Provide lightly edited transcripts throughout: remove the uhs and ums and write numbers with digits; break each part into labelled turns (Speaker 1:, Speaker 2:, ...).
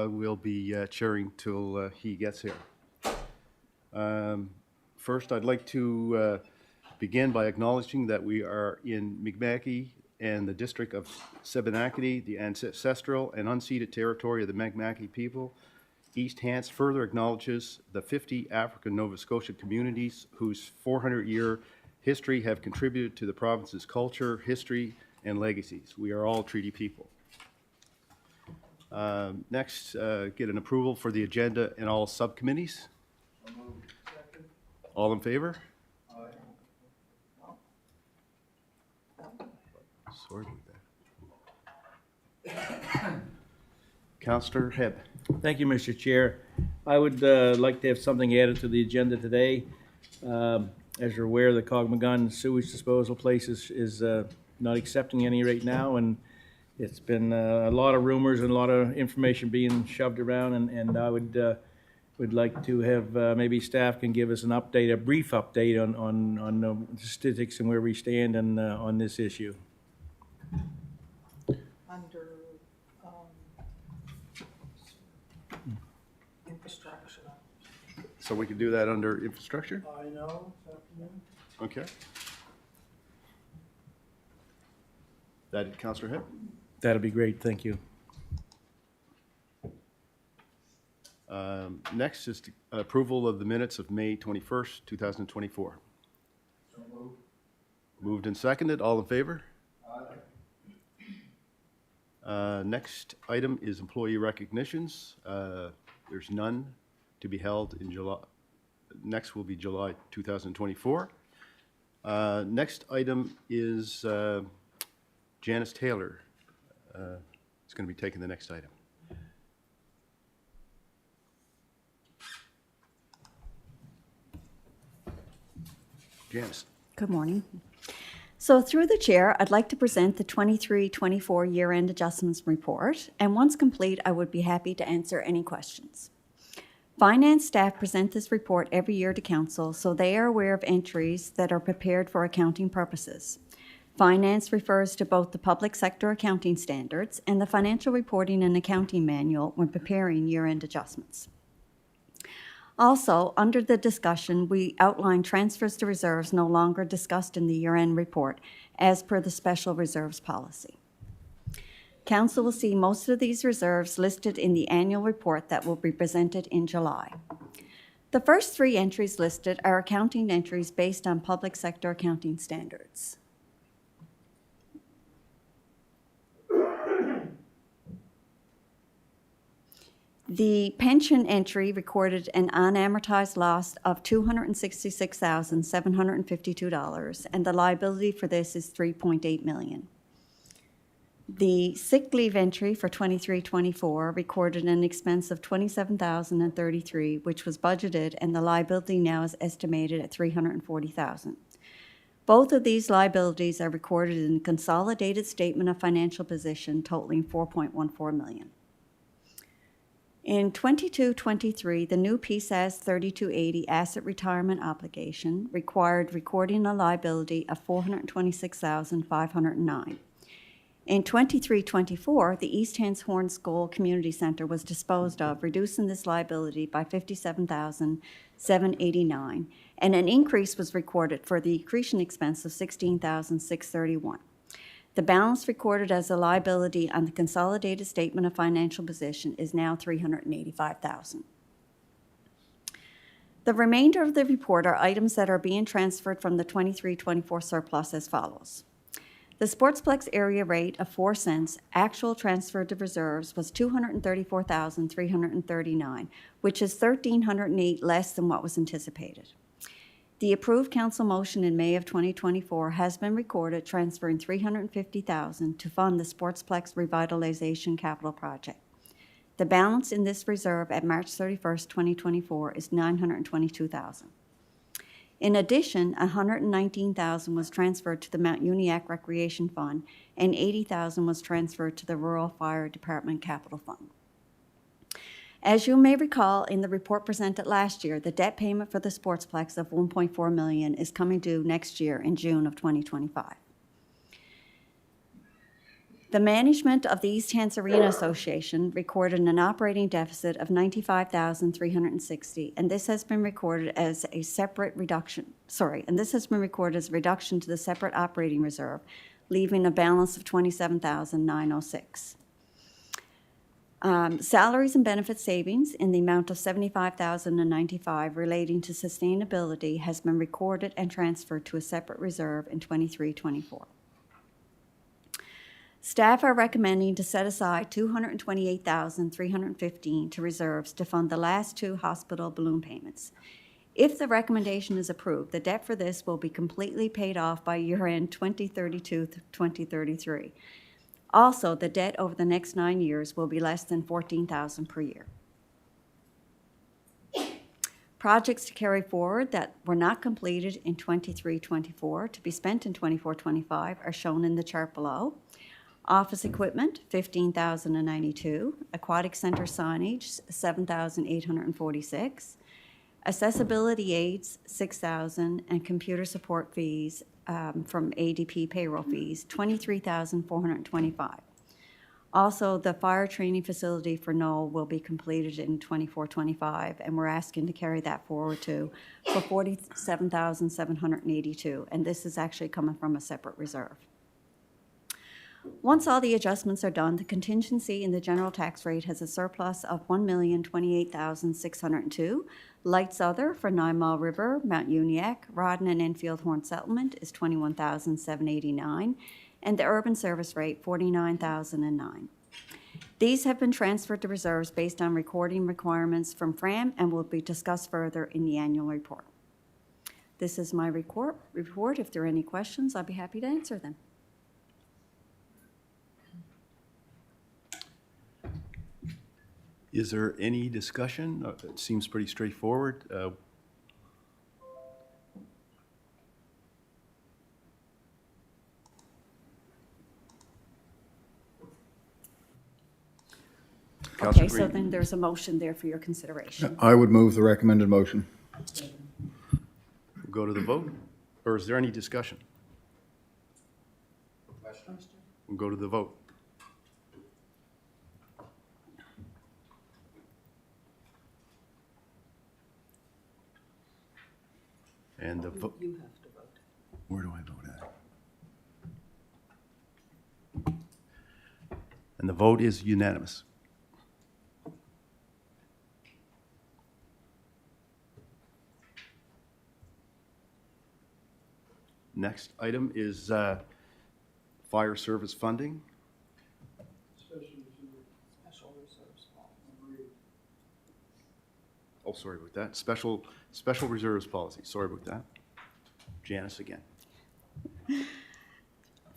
Speaker 1: I will be chairing till he gets here. First, I'd like to begin by acknowledging that we are in Mi'kma'ki and the district of Sebenakity, the ancestral and unceded territory of the Mi'kma'ki people. East Hants further acknowledges the 50 African Nova Scotia communities whose 400-year history have contributed to the province's culture, history, and legacies. We are all treaty people. Next, get an approval for the agenda and all subcommittees. All in favor? Sorry about that. Councillor Hebb.
Speaker 2: Thank you, Mr. Chair. I would like to have something added to the agenda today. As you're aware, the Cogmagun sewage disposal place is not accepting any right now, and it's been a lot of rumors and a lot of information being shoved around, and I would like to have maybe staff can give us an update, a brief update on the statistics and where we stand on this issue.
Speaker 3: Under infrastructure.
Speaker 1: So we can do that under infrastructure?
Speaker 3: I know, this afternoon.
Speaker 1: Okay. That, Councillor Hebb?
Speaker 2: That'd be great, thank you.
Speaker 1: Next is approval of the minutes of May 21st, 2024.
Speaker 3: So moved.
Speaker 1: Moved and seconded. All in favor? Next item is employee recognitions. There's none to be held in July. Next will be July 2024. Next item is Janice Taylor. It's going to be taking the next item. Janice.
Speaker 4: Good morning. So through the chair, I'd like to present the 23-24 year-end adjustments report, and once complete, I would be happy to answer any questions. Finance staff present this report every year to council, so they are aware of entries that are prepared for accounting purposes. Finance refers to both the public sector accounting standards and the financial reporting and accounting manual when preparing year-end adjustments. Also, under the discussion, we outline transfers to reserves no longer discussed in the year-end report as per the special reserves policy. Council will see most of these reserves listed in the annual report that will be presented in July. The first three entries listed are accounting entries based on public sector accounting standards. The pension entry recorded an unamortized loss of $266,752, and the liability for this is $3.8 million. The sick leave entry for 23-24 recorded an expense of $27,033, which was budgeted, and the liability now is estimated at $340,000. Both of these liabilities are recorded in the consolidated statement of financial position totaling $4.14 million. In 22-23, the new PSAS 3280 asset retirement obligation required recording a liability of $426,509. In 23-24, the East Hants Horn School Community Center was disposed of, reducing this liability by $57,789, and an increase was recorded for the accretion expense of $16,631. The balance recorded as a liability on the consolidated statement of financial position is now $385,000. The remainder of the report are items that are being transferred from the 23-24 surplus as follows. The Sportsplex area rate of 4 cents, actual transfer to reserves, was $234,339, which is $1,308 less than what was anticipated. The approved council motion in May of 2024 has been recorded, transferring $350,000 to fund the Sportsplex Revitalization Capital Project. The balance in this reserve at March 31st, 2024 is $922,000. In addition, $119,000 was transferred to the Mount Uniacke Recreation Fund, and $80,000 was transferred to the Rural Fire Department Capital Fund. As you may recall, in the report presented last year, the debt payment for the Sportsplex of $1.4 million is coming due next year in June of 2025. The management of the East Hants Arena Association recorded an operating deficit of $95,360, and this has been recorded as a separate reduction, and this has been recorded as a reduction to the separate operating reserve, leaving a balance of $27,906. Salaries and benefit savings in the amount of $75,095 relating to sustainability has been recorded and transferred to a separate reserve in 23-24. Staff are recommending to set aside $228,315 to reserves to fund the last two hospital balloon payments. If the recommendation is approved, the debt for this will be completely paid off by year-end 2032-2033. Also, the debt over the next 9 years will be less than $14,000 per year. Projects to carry forward that were not completed in 23-24 to be spent in 24-25 are shown in the chart below. Office equipment, $15,092. Aquatic center signage, $7,846. Accessibility aids, $6,000, and computer support fees from ADP payroll fees, $23,425. Also, the fire training facility for Knoll will be completed in 24-25, and we're asking to carry that forward too for $47,782, and this is actually coming from a separate reserve. Once all the adjustments are done, the contingency in the general tax rate has a surplus of $1,028,602. Lights other for 9 Mile River, Mount Uniacke, Rawdon, and Enfield Horn Settlement is $21,789, and the urban service rate $49,009. These have been transferred to reserves based on recording requirements from FRAM and will be discussed further in the annual report. This is my report. If there are any questions, I'll be happy to answer them.
Speaker 1: Is there any discussion? It seems pretty straightforward. Councillor
Speaker 4: Okay, so
Speaker 1: Green.
Speaker 4: then there's a motion there for your consideration.
Speaker 5: I would move the recommended motion.
Speaker 1: We'll go to the vote, or is there any discussion?
Speaker 3: Questions?
Speaker 1: We'll go to the vote. And the vote.
Speaker 3: You have to vote.
Speaker 1: Where do I vote at? And the vote is unanimous. Next item is fire service funding.
Speaker 3: Special reserves.
Speaker 1: Oh, sorry about that. Special reserves policy. Sorry about that. Janice again.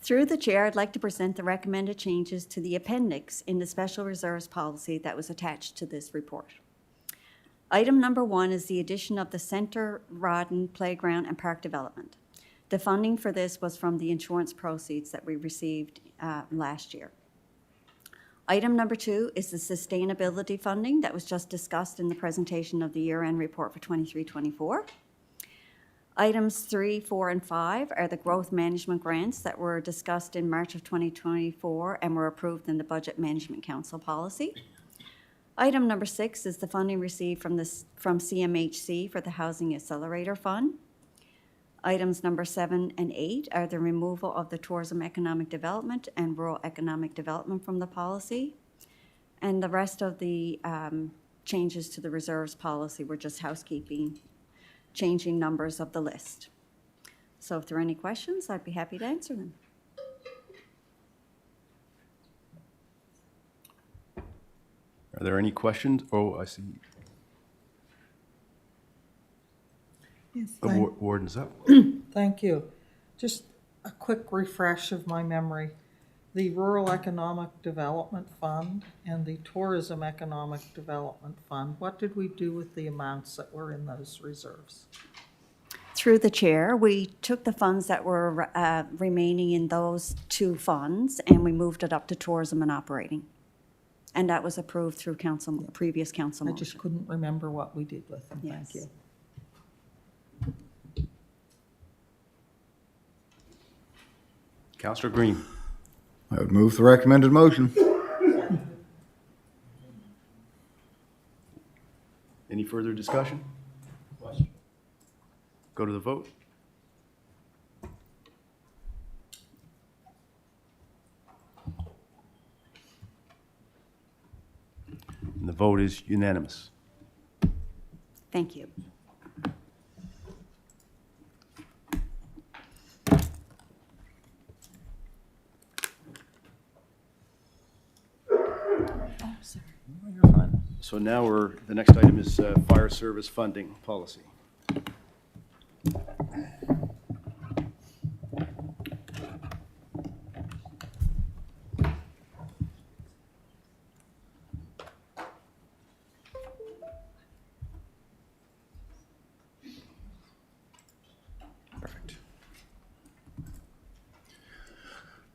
Speaker 4: Through the chair, I'd like to present the recommended changes to the appendix in the special reserves policy that was attached to this report. Item number 1 is the addition of the Center Rawdon Playground and Park Development. The funding for this was from the insurance proceeds that we received last year. Item number 2 is the sustainability funding that was just discussed in the presentation of the year-end report for 23-24. Items 3, 4, and 5 are the growth management grants that were discussed in March of 2024 and were approved in the Budget Management Council policy. Item number 6 is the funding received from CMHC for the Housing Accelerator Fund. Items number 7 and 8 are the removal of the tourism economic development and rural economic development from the policy. And the rest of the changes to the reserves policy were just housekeeping, changing numbers of the list. So if there are any questions, I'd be happy to answer them.
Speaker 1: Are there any questions? Oh, I see.
Speaker 3: Yes,
Speaker 1: The warden's up.
Speaker 3: thank you. Just a quick refresh of my memory. The Rural Economic Development Fund and the Tourism Economic Development Fund, what did we do with the amounts that were in those reserves?
Speaker 4: Through the chair, we took the funds that were remaining in those two funds and we moved it up to tourism and operating. And that was approved through previous council
Speaker 3: I
Speaker 4: motion.
Speaker 3: just couldn't remember what we did with them.
Speaker 4: Yes.
Speaker 3: Thank you.
Speaker 1: Councillor Green.
Speaker 5: I would move the recommended motion.
Speaker 1: Any further discussion? Go to the vote. And the vote is unanimous.
Speaker 4: Thank you.
Speaker 1: So now the next item is fire service funding policy. Perfect.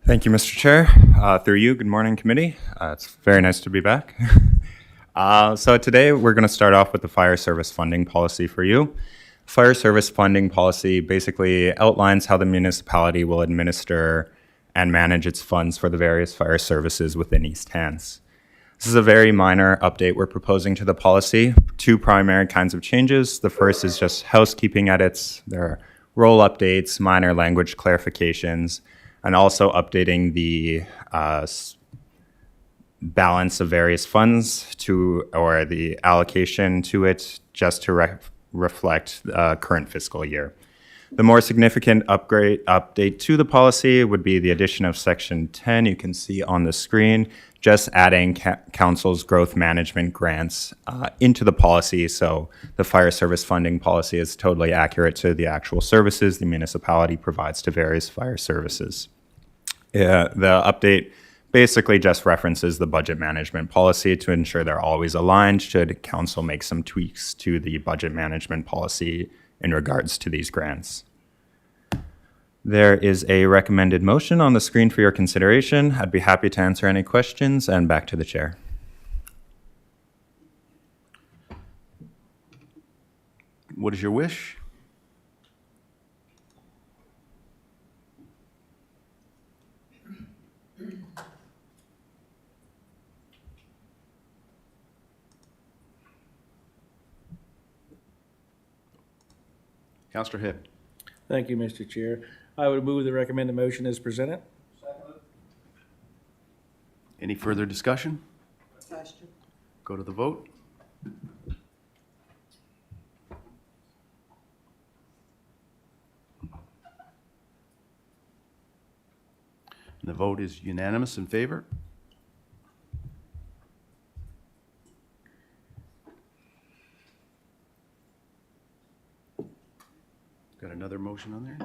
Speaker 6: Thank you, Mr. Chair. Through you, good morning, committee. It's very nice to be back. So today we're going to start off with the fire service funding policy for you. Fire service funding policy basically outlines how the municipality will administer and manage its funds for the various fire services within East Hants. This is a very minor update we're proposing to the policy. Two primary kinds of changes. The first is just housekeeping edits. There are role updates, minor language clarifications, and also updating the balance of various funds or the allocation to it just to reflect current fiscal year. The more significant update to the policy would be the addition of Section 10, you can see on the screen, just adding council's growth management grants into the policy, so the fire service funding policy is totally accurate to the actual services the municipality provides to various fire services. The update basically just references the budget management policy to ensure they're always aligned should council make some tweaks to the budget management policy in regards to these grants. There is a recommended motion on the screen for your consideration. I'd be happy to answer any questions, and back to the chair.
Speaker 1: What is your wish? Councillor Hipp.
Speaker 2: Thank you, Mr. Chair. I would move the recommended motion as presented.
Speaker 1: Any further discussion?
Speaker 3: Question.
Speaker 1: Go to the vote. And the vote is unanimous in favor. Got another motion on there?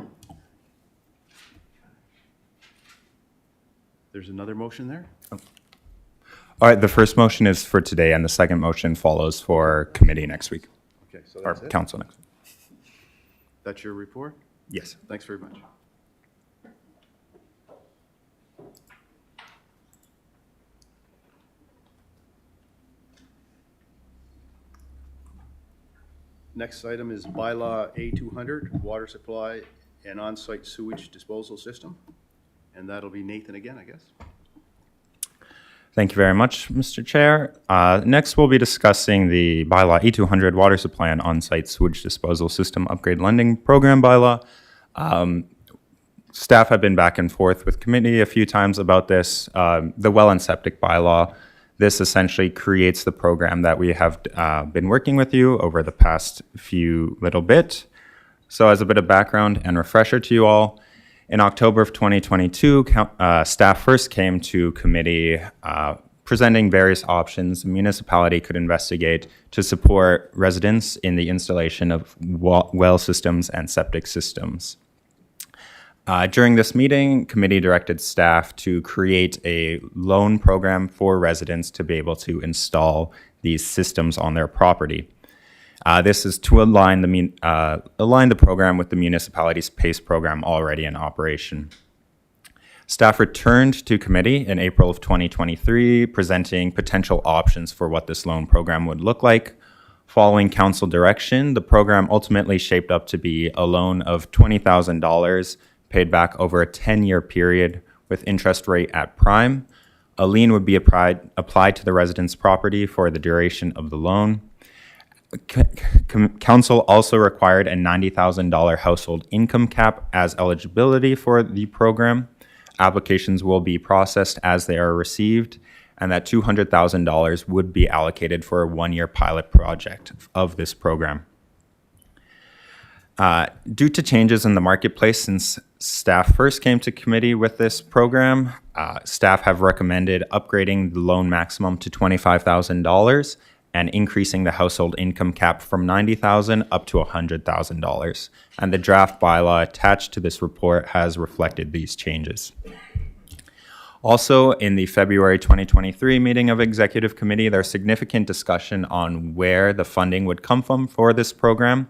Speaker 1: There's another motion there?
Speaker 6: All right, the first motion is for today, and the second motion follows for committee next week,
Speaker 1: Okay, so
Speaker 6: or
Speaker 1: that's it?
Speaker 6: council next week.
Speaker 1: That's your report?
Speaker 6: Yes.
Speaker 1: Thanks very much. Next item is bylaw A200, water supply and on-site sewage disposal system. And that'll be Nathan again, I guess.
Speaker 6: Thank you very much, Mr. Chair. Next, we'll be discussing the bylaw E200 water supply and on-site sewage disposal system upgrade lending program bylaw. Staff have been back and forth with committee a few times about this. The well and septic bylaw, this essentially creates the program that we have been working with you over the past few little bit. So as a bit of background and refresher to you all, in October of 2022, staff first came to committee presenting various options the municipality could investigate to support residents in the installation of well systems and septic systems. During this meeting, committee directed staff to create a loan program for residents to be able to install these systems on their property. This is to align the program with the municipality's PACE program already in operation. Staff returned to committee in April of 2023, presenting potential options for what this loan program would look like. Following council direction, the program ultimately shaped up to be a loan of $20,000 paid back over a 10-year period with interest rate at prime. A lien would be applied to the resident's property for the duration of the loan. Council also required a $90,000 household income cap as eligibility for the program. Applications will be processed as they are received, and that $200,000 would be allocated for a one-year pilot project of this program. Due to changes in the marketplace since staff first came to committee with this program, staff have recommended upgrading the loan maximum to $25,000 and increasing the household income cap from $90,000 up to $100,000. And the draft bylaw attached to this report has reflected these changes. Also, in the February 2023 meeting of Executive Committee, there's significant discussion on where the funding would come from for this program.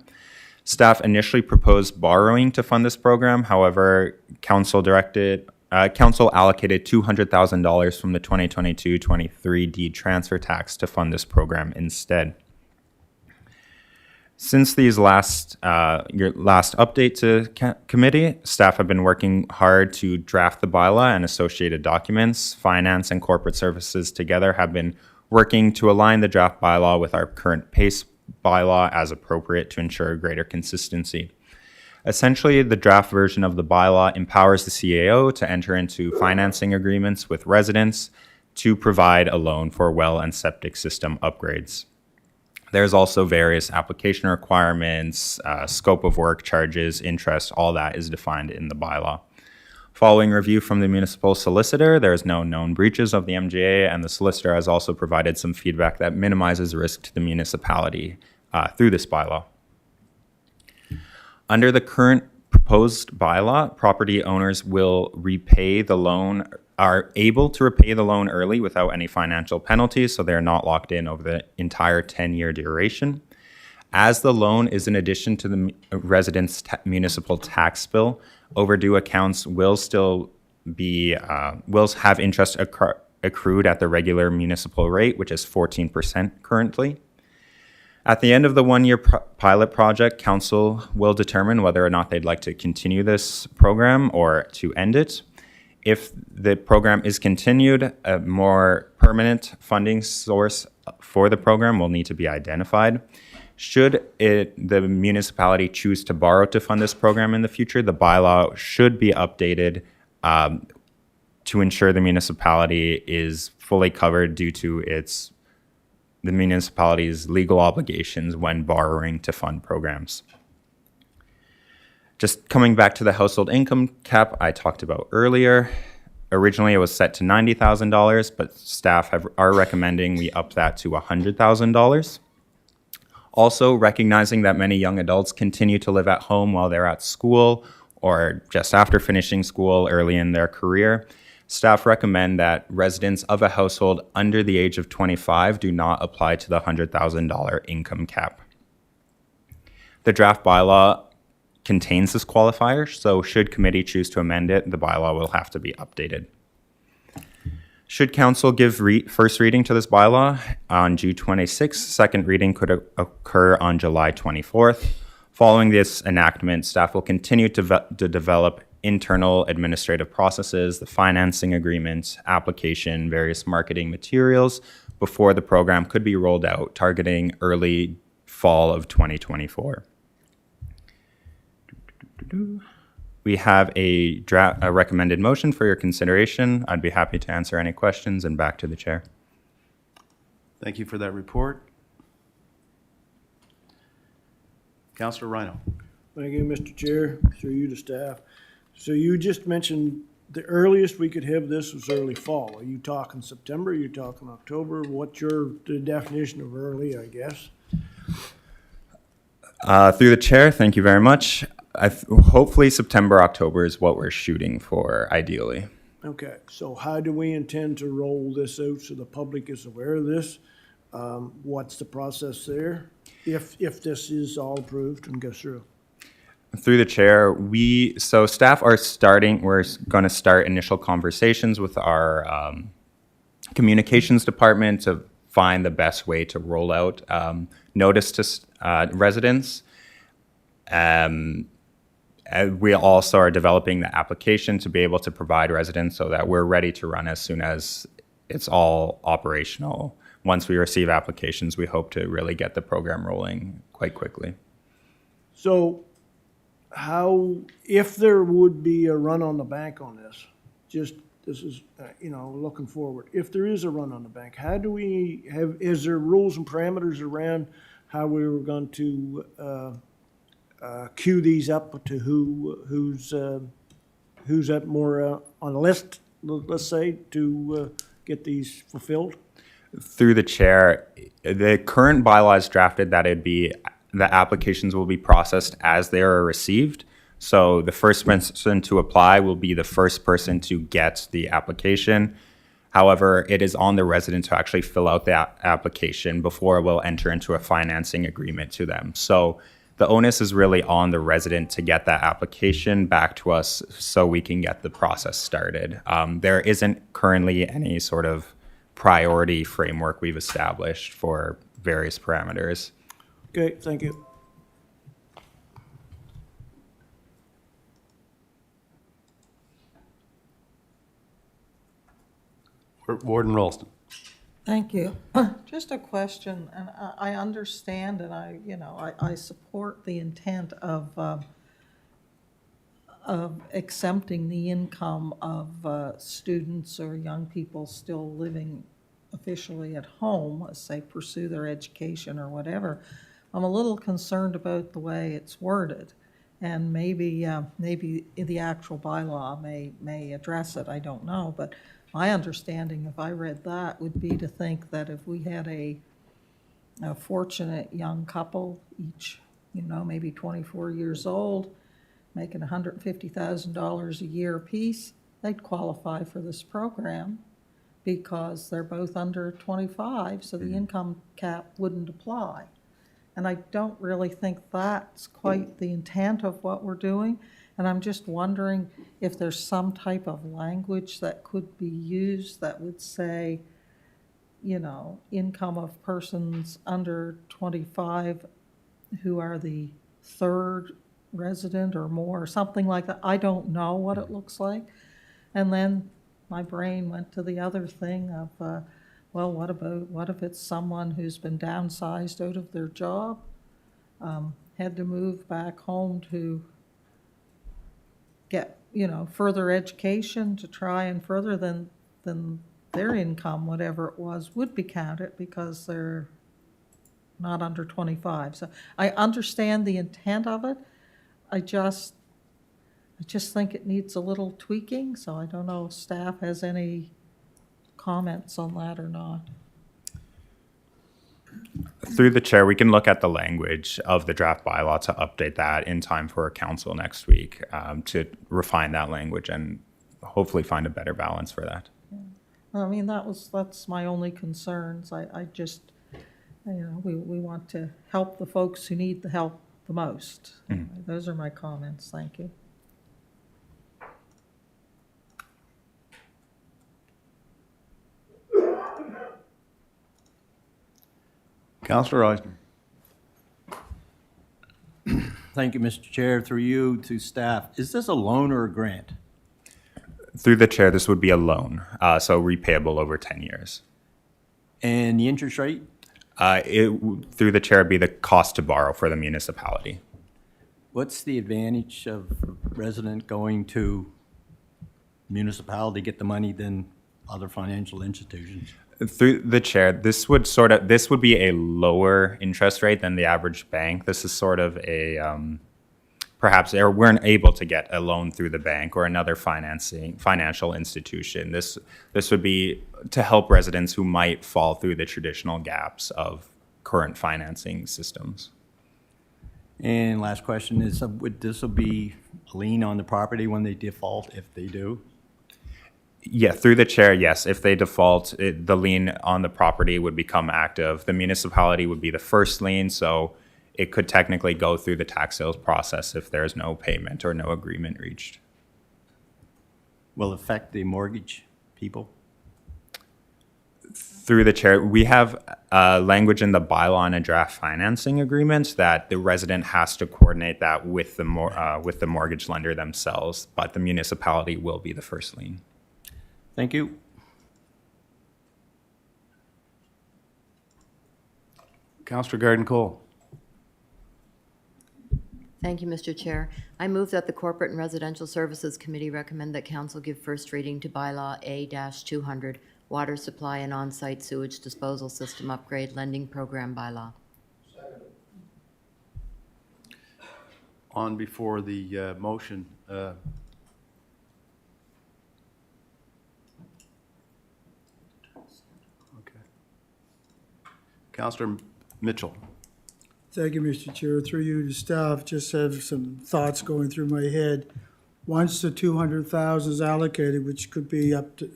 Speaker 6: Staff initially proposed borrowing to fund this program. However, council allocated $200,000 from the 2022-23 deed transfer tax to fund this program instead. Since these your last update to committee, staff have been working hard to draft the bylaw and associated documents. Finance and corporate services together have been working to align the draft bylaw with our current PACE bylaw as appropriate to ensure greater consistency. Essentially, the draft version of the bylaw empowers the CAO to enter into financing agreements with residents to provide a loan for well and septic system upgrades. There's also various application requirements, scope of work, charges, interest, all that is defined in the bylaw. Following review from the municipal solicitor, there is no known breaches of the MGA, and the solicitor has also provided some feedback that minimizes risk to the municipality through this bylaw. Under the current proposed bylaw, property owners will repay the loan, are able to repay the loan early without any financial penalties, so they're not locked in over the entire 10-year duration. As the loan is in addition to the resident's municipal tax bill, overdue accounts will still be will have interest accrued at the regular municipal rate, which is 14% currently. At the end of the one-year pilot project, council will determine whether or not they'd like to continue this program or to end it. If the program is continued, a more permanent funding source for the program will need to be identified. Should the municipality choose to borrow to fund this program in the future, the bylaw should be updated to ensure the municipality is fully covered due to the municipality's legal obligations when borrowing to fund programs. Just coming back to the household income cap I talked about earlier. Originally, it was set to $90,000, but staff are recommending we up that to $100,000. Also, recognizing that many young adults continue to live at home while they're at school or just after finishing school early in their career, staff recommend that residents of a household under the age of 25 do not apply to the $100,000 income cap. The draft bylaw contains this qualifier, so should committee choose to amend it, the bylaw will have to be updated. Should council give first reading to this bylaw on June 26th, second reading could occur on July 24th. Following this enactment, staff will continue to develop internal administrative processes, the financing agreements, application, various marketing materials before the program could be rolled out, targeting early fall of 2024. We have a recommended motion for your consideration. I'd be happy to answer any questions, and back to the chair.
Speaker 1: Thank you for that report. Councillor Rhino.
Speaker 7: Thank you, Mr. Chair, through you to staff. So you just mentioned the earliest we could have this was early fall. Are you talking September? Are you talking October? What's the definition of early, I guess?
Speaker 6: Through the chair, thank you very much. Hopefully September, October is what we're shooting for, ideally.
Speaker 7: Okay, so how do we intend to roll this out so the public is aware of this? What's the process there? If this is all approved and goes through?
Speaker 6: Through the chair, so staff are we're going to start initial conversations with our communications department to find the best way to roll out notice to residents. we also are developing the application to be able to provide residents so that we're ready to run as soon as it's all operational. Once we receive applications, we hope to really get the program rolling quite quickly.
Speaker 7: So how, if there would be a run on the bank on this, just, this is, looking forward, if there is a run on the bank, how do we have, is there rules and parameters around how we were going to queue these up to who's up more on the list, let's say, to get these fulfilled?
Speaker 6: Through the chair, the current bylaws drafted that the applications will be processed as they are received. So the first person to apply will be the first person to get the application. However, it is on the resident to actually fill out the application before we'll enter into a financing agreement to them. So the onus is really on the resident to get that application back to us so we can get the process started. There isn't currently any sort of priority framework we've established for various parameters.
Speaker 7: Okay, thank you.
Speaker 1: Warden Ralston.
Speaker 3: Thank you. Just a question, and I understand and I support the intent of exempting the income of students or young people still living officially at home, let's say pursue their education or whatever. I'm a little concerned about the way it's worded, and maybe the actual bylaw may address it, I don't know, but my understanding, if I read that, would be to think that if we had a fortunate young couple, each, maybe 24 years old, making $150,000 a year apiece, they'd qualify for this program because they're both under 25, so the income cap wouldn't apply. And I don't really think that's quite the intent of what we're doing. And I'm just wondering if there's some type of language that could be used that would say, income of persons under 25 who are the third resident or more, or something like that. I don't know what it looks like. And then my brain went to the other thing of, what if it's someone who's been downsized out of their job, had to move back home to get, further education to try and further than their income, whatever it was, would be counted because they're not under 25. So I understand the intent of it. I just think it needs a little tweaking, so I don't know if staff has any comments on that or not.
Speaker 6: Through the chair, we can look at the language of the draft bylaw to update that in time for council next week, to refine that language and hopefully find a better balance for that.
Speaker 3: I mean, that's my only concerns. I just, we want to help the folks who need the help the most. Those are my comments. Thank you.
Speaker 1: Councillor Eisner.
Speaker 8: Thank you, Mr. Chair. Through you to staff, is this a loan or a grant?
Speaker 6: Through the chair, this would be a loan, so repayable over 10 years.
Speaker 8: And the interest rate?
Speaker 6: Through the chair, it'd be the cost to borrow for the municipality.
Speaker 8: What's the advantage of a resident going to municipality to get the money than other financial institutions?
Speaker 6: Through the chair, this would be a lower interest rate than the average bank. This is sort of a, perhaps they weren't able to get a loan through the bank or another financial institution. This would be to help residents who might fall through the traditional gaps of current financing systems.
Speaker 8: And last question is, would this be a lien on the property when they default, if they do?
Speaker 6: Yeah, through the chair, yes. If they default, the lien on the property would become active. The municipality would be the first lien, so it could technically go through the tax sales process if there's no payment or no agreement reached.
Speaker 8: Will it affect the mortgage people?
Speaker 6: Through the chair, we have language in the bylaw and a draft financing agreements that the resident has to coordinate that with the mortgage lender themselves, but the municipality will be the first lien.
Speaker 8: Thank you.
Speaker 1: Councillor Garden Cole.
Speaker 9: Thank you, Mr. Chair. I move that the Corporate and Residential Services Committee recommend that council give first reading to bylaw A-200, Water Supply and On-Site Sewage Disposal System Upgrade Lending Program bylaw.
Speaker 1: On before the motion. Okay. Councillor Mitchell.
Speaker 10: Thank you, Mr. Chair. Through you to staff, just have some thoughts going through my head. Once the 200,000 is allocated, which could be up to,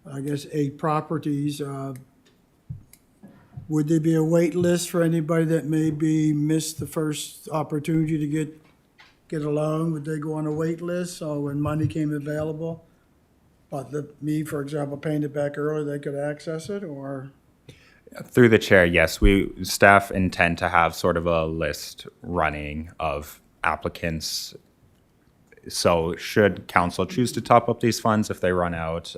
Speaker 10: I guess, 8 properties, would there be a wait list for anybody that maybe missed the first opportunity to get a loan? Would they go on a wait list, so when money came available? But me, for example, paying it back early, they could access it, or?
Speaker 6: Through the chair, yes, staff intend to have sort of a list running of applicants. So should council choose to top up these funds if they run out,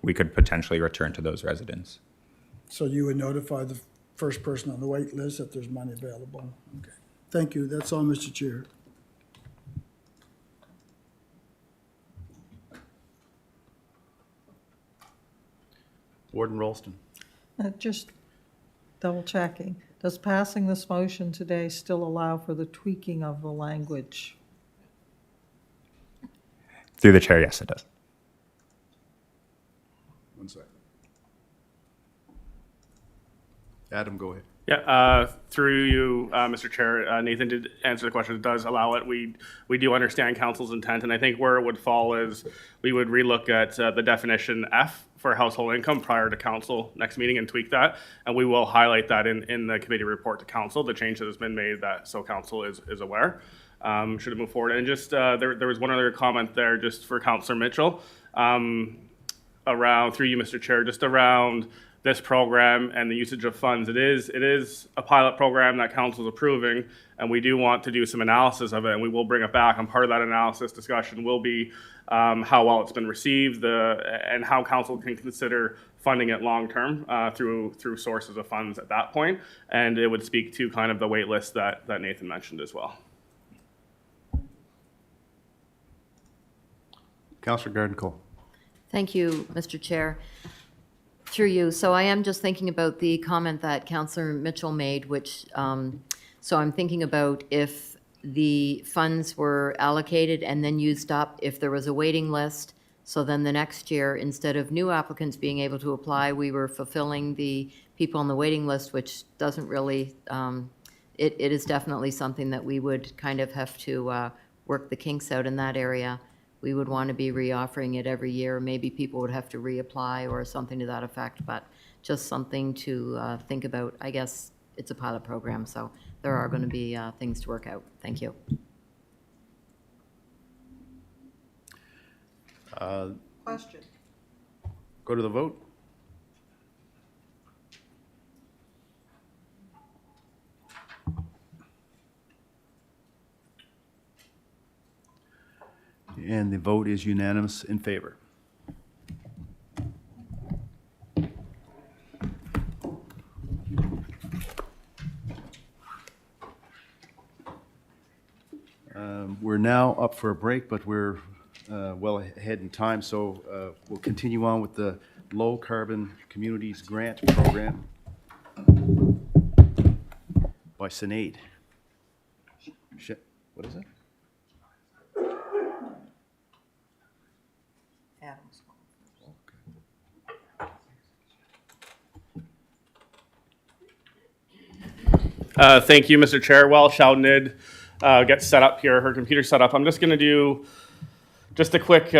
Speaker 6: we could potentially return to those residents.
Speaker 10: So you would notify the first person on the wait list that there's money available? Okay. Thank you. That's all, Mr. Chair.
Speaker 1: Warden Rolston.
Speaker 3: Just double checking. Does passing this motion today still allow for the tweaking of the language?
Speaker 6: Through the chair, yes, it does.
Speaker 1: One second. Adam, go ahead.
Speaker 11: Yeah, through you, Mr. Chair, Nathan did answer the question. It does allow it. We do understand council's intent, and I think where it would fall is we would relook at the definition F for household income prior to council next meeting and tweak that, and we will highlight that in the committee report to council, the change that has been made, that so council is aware. Should it move forward? And just there was one other comment there, just for Councillor Mitchell, around through you, Mr. Chair, just around this program and the usage of funds. It is a pilot program that council is approving, and we do want to do some analysis of it, and we will bring it back. And part of that analysis discussion will be how well it's been received, and how council can consider funding it long term through sources of funds at that point. And it would speak to kind of the wait list that Nathan mentioned as well.
Speaker 1: Councillor Garden Cole.
Speaker 9: Thank you, Mr. Chair. Through you. So I am just thinking about the comment that Councillor Mitchell made, which, so I'm thinking about if the funds were allocated and then used up, if there was a waiting list, so then the next year, instead of new applicants being able to apply, we were fulfilling the people on the waiting list, which doesn't really, it is definitely something that we would kind of have to work the kinks out in that area. We would want to be reoffering it every year. Maybe people would have to reapply or something to that effect, but just something to think about. I guess it's a pilot program, so there are going to be things to work out. Thank you.
Speaker 3: Question.
Speaker 1: Go to the vote. And the vote is unanimous in favor. We're now up for a break, but we're well ahead in time, so we'll continue on with the Low Carbon Communities Grant Program by Sinead. What is it?
Speaker 3: Adams.
Speaker 11: Thank you, Mr. Chair. While Shawnid gets set up here, her computer set up, I'm just going to do just a quick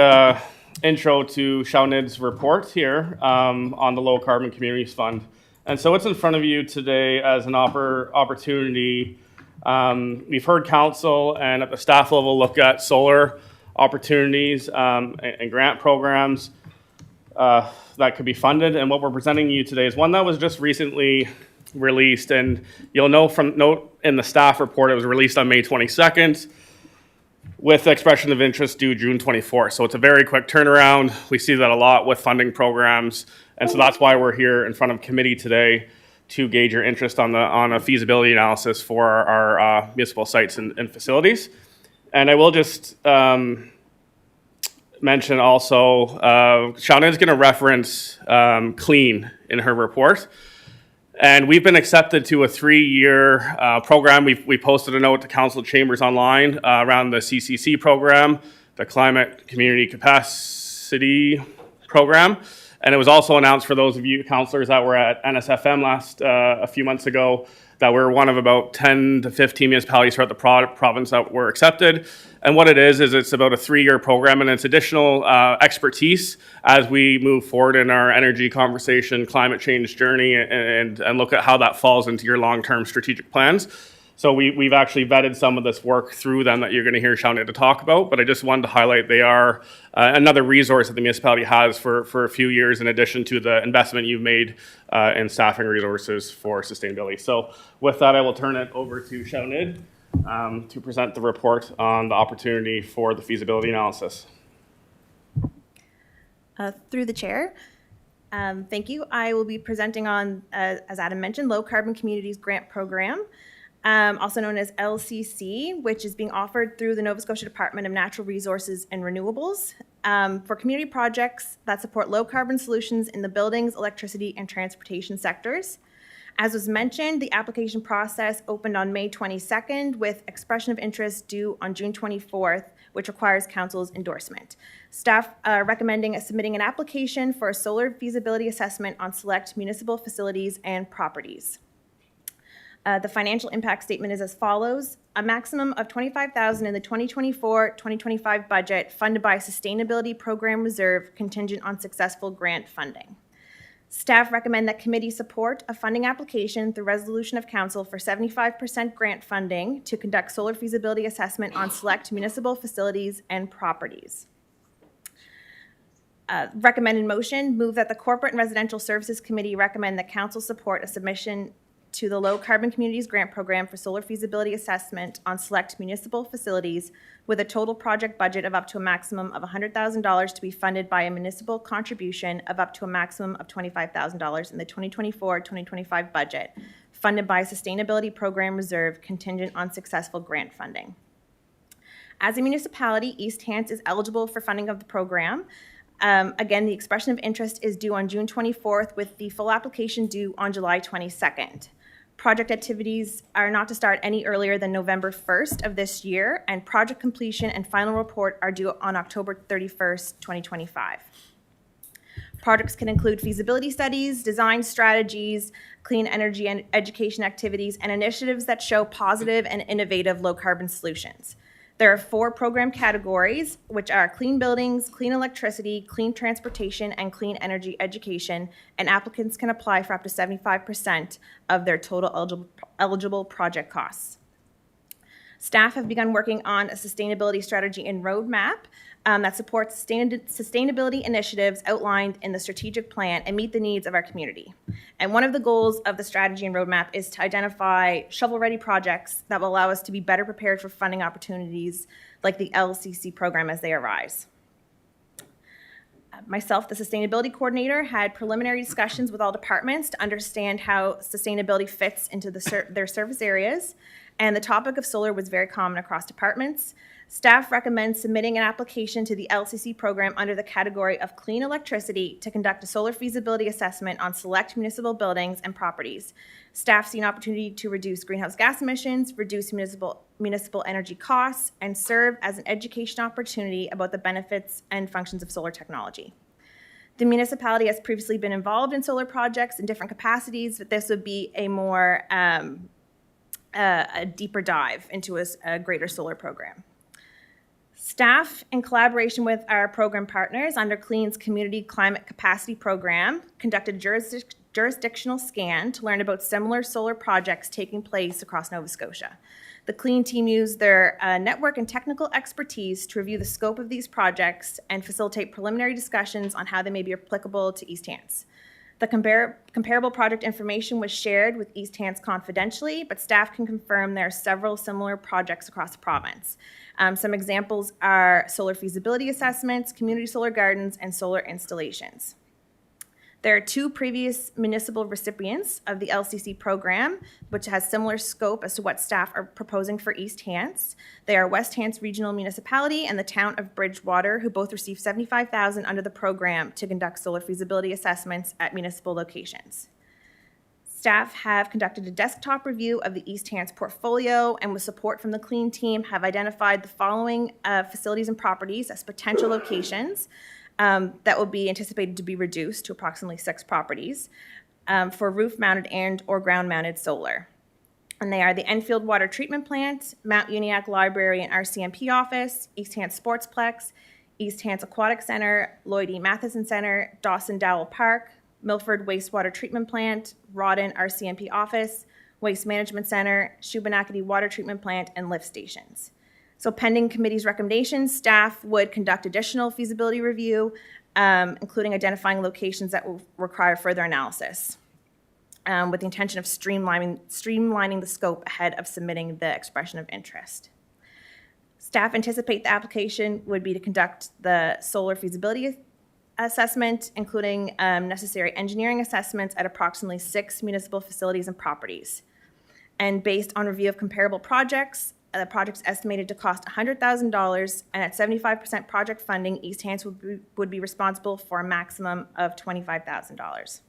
Speaker 11: intro to Shawnid's report here on the Low Carbon Communities Fund. And so what's in front of you today as an opportunity, we've heard council and at the staff level look at solar opportunities and grant programs. that could be funded. And what we're presenting you today is one that was just recently released. And you'll note in the staff report, it was released on May 22nd with expression of interest due June 24th. So it's a very quick turnaround. We see that a lot with funding programs. And so that's why we're here in front of committee today to gauge your interest on a feasibility analysis for our municipal sites and facilities. And I will just mention also, Shauna is going to reference CLEAN in her report. And we've been accepted to a 3-year program. We posted a note to council chambers online around the CCC program, the Climate Community Capacity Program. And it was also announced for those of you councillors that were at NSFM a few months ago that we're one of about 10 to 15 municipalities throughout the province that were accepted. And what it is it's about a 3-year program, and it's additional expertise as we move forward in our energy conversation, climate change journey, and look at how that falls into your long-term strategic plans. So we've actually vetted some of this work through them that you're going to hear Shauna to talk about, but I just wanted to highlight they are another resource that the municipality has for a few years in addition to the investment you've made in staffing resources for sustainability. So with that, I will turn it over to Shauna to present the report on the opportunity for the feasibility analysis.
Speaker 12: Through the chair. Thank you. I will be presenting on, as Adam mentioned, Low Carbon Communities Grant Program, also known as LCC, which is being offered through the Nova Scotia Department of Natural Resources and Renewables for community projects that support low carbon solutions in the buildings, electricity, and transportation sectors. As was mentioned, the application process opened on May 22nd with expression of interest due on June 24th, which requires council's endorsement. Staff are recommending submitting an application for a solar feasibility assessment on select municipal facilities and properties. The financial impact statement is as follows. A maximum of $25,000 in the 2024-2025 budget funded by Sustainability Program Reserve contingent on successful grant funding. Staff recommend that committee support a funding application through resolution of council for 75% grant funding to conduct solar feasibility assessment on select municipal facilities and properties. Recommended motion, move that the Corporate and Residential Services Committee recommend that council support a submission to the Low Carbon Communities Grant Program for solar feasibility assessment on select municipal facilities with a total project budget of up to a maximum of $100,000 to be funded by a municipal contribution of up to a maximum of $25,000 in the 2024-2025 budget, funded by Sustainability Program Reserve contingent on successful grant funding. As a municipality, East Hants is eligible for funding of the program. Again, the expression of interest is due on June 24th with the full application due on July 22nd. Project activities are not to start any earlier than November 1st of this year, and project completion and final report are due on October 31st, 2025. Projects can include feasibility studies, design strategies, clean energy and education activities, and initiatives that show positive and innovative low-carbon solutions. There are 4 program categories, which are clean buildings, clean electricity, clean transportation, and clean energy education, and applicants can apply for up to 75% of their total eligible project costs. Staff have begun working on a sustainability strategy and roadmap that supports sustainability initiatives outlined in the strategic plan and meet the needs of our community. And one of the goals of the strategy and roadmap is to identify shovel-ready projects that will allow us to be better prepared for funding opportunities like the LCC program as they arise. Myself, the sustainability coordinator, had preliminary discussions with all departments to understand how sustainability fits into their service areas, and the topic of solar was very common across departments. Staff recommends submitting an application to the LCC program under the category of clean electricity to conduct a solar feasibility assessment on select municipal buildings and properties. Staff see an opportunity to reduce greenhouse gas emissions, reduce municipal energy costs, and serve as an education opportunity about the benefits and functions of solar technology. The municipality has previously been involved in solar projects in different capacities, but this would be a more a deeper dive into a greater solar program. Staff, in collaboration with our program partners under CLEAN's Community Climate Capacity Program, conducted jurisdictional scan to learn about similar solar projects taking place across Nova Scotia. The CLEAN team used their network and technical expertise to review the scope of these projects and facilitate preliminary discussions on how they may be applicable to East Hants. The comparable project information was shared with East Hants confidentially, but staff can confirm there are several similar projects across the province. Some examples are solar feasibility assessments, community solar gardens, and solar installations. There are 2 previous municipal recipients of the LCC program, which has similar scope as to what staff are proposing for East Hants. They are West Hants Regional Municipality and the town of Bridgewater, who both received $75,000 under the program to conduct solar feasibility assessments at municipal locations. Staff have conducted a desktop review of the East Hants portfolio and with support from the CLEAN team have identified the following facilities and properties as potential locations that will be anticipated to be reduced to approximately 6 properties for roof-mounted and or ground-mounted solar. And they are the Enfield Water Treatment Plant, Mount Uniacke Library and RCMP Office, East Hants Sportsplex, East Hants Aquatic Center, Lloyd E. Matheson Center, Dawson Dowell Park, Milford Wastewater Treatment Plant, Rawdon RCMP Office, Waste Management Center, Shubenacadie Water Treatment Plant, and lift stations. So pending committee's recommendations, staff would conduct additional feasibility review, including identifying locations that will require further analysis, with the intention of streamlining the scope ahead of submitting the expression of interest. Staff anticipate the application would be to conduct the solar feasibility assessment, including necessary engineering assessments at approximately 6 municipal facilities and properties. And based on review of comparable projects, the project's estimated to cost $100,000, and at 75% project funding, East Hants would be responsible for a maximum of $25,000.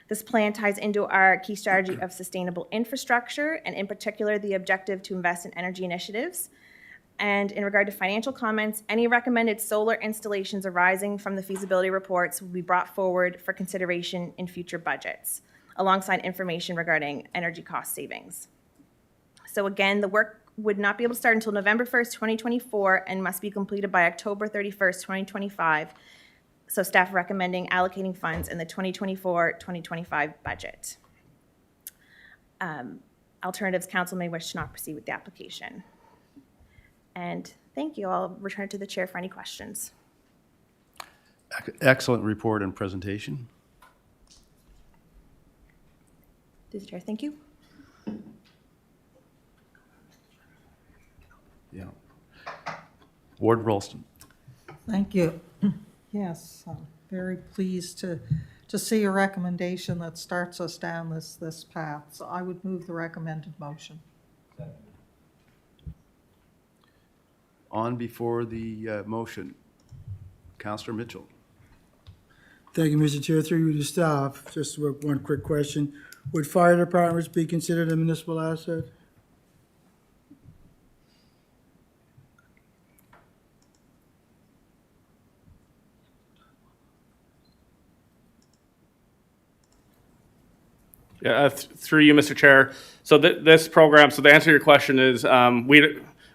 Speaker 12: This plan ties into our key strategy of sustainable infrastructure, and in particular, the objective to invest in energy initiatives. And in regard to financial comments, any recommended solar installations arising from the feasibility reports will be brought forward for consideration in future budgets, alongside information regarding energy cost savings. So again, the work would not be able to start until November 1st, 2024, and must be completed by October 31st, 2025. So staff recommending allocating funds in the 2024-2025 budget. Alternatives, council may wish to not proceed with the application. And thank you. I'll return it to the chair for any questions.
Speaker 1: Excellent report and presentation.
Speaker 12: Through the chair, thank you.
Speaker 1: Yeah. Ward Rolston.
Speaker 3: Thank you. Yes, I'm very pleased to see a recommendation that starts us down this path. So I would move the recommended motion.
Speaker 1: On before the motion, Councillor Mitchell.
Speaker 10: Thank you, Mr. Chair. Through you to staff, just one quick question. Would fire departments be considered a municipal asset?
Speaker 11: Yeah, through you, Mr. Chair. So this program, so the answer to your question is,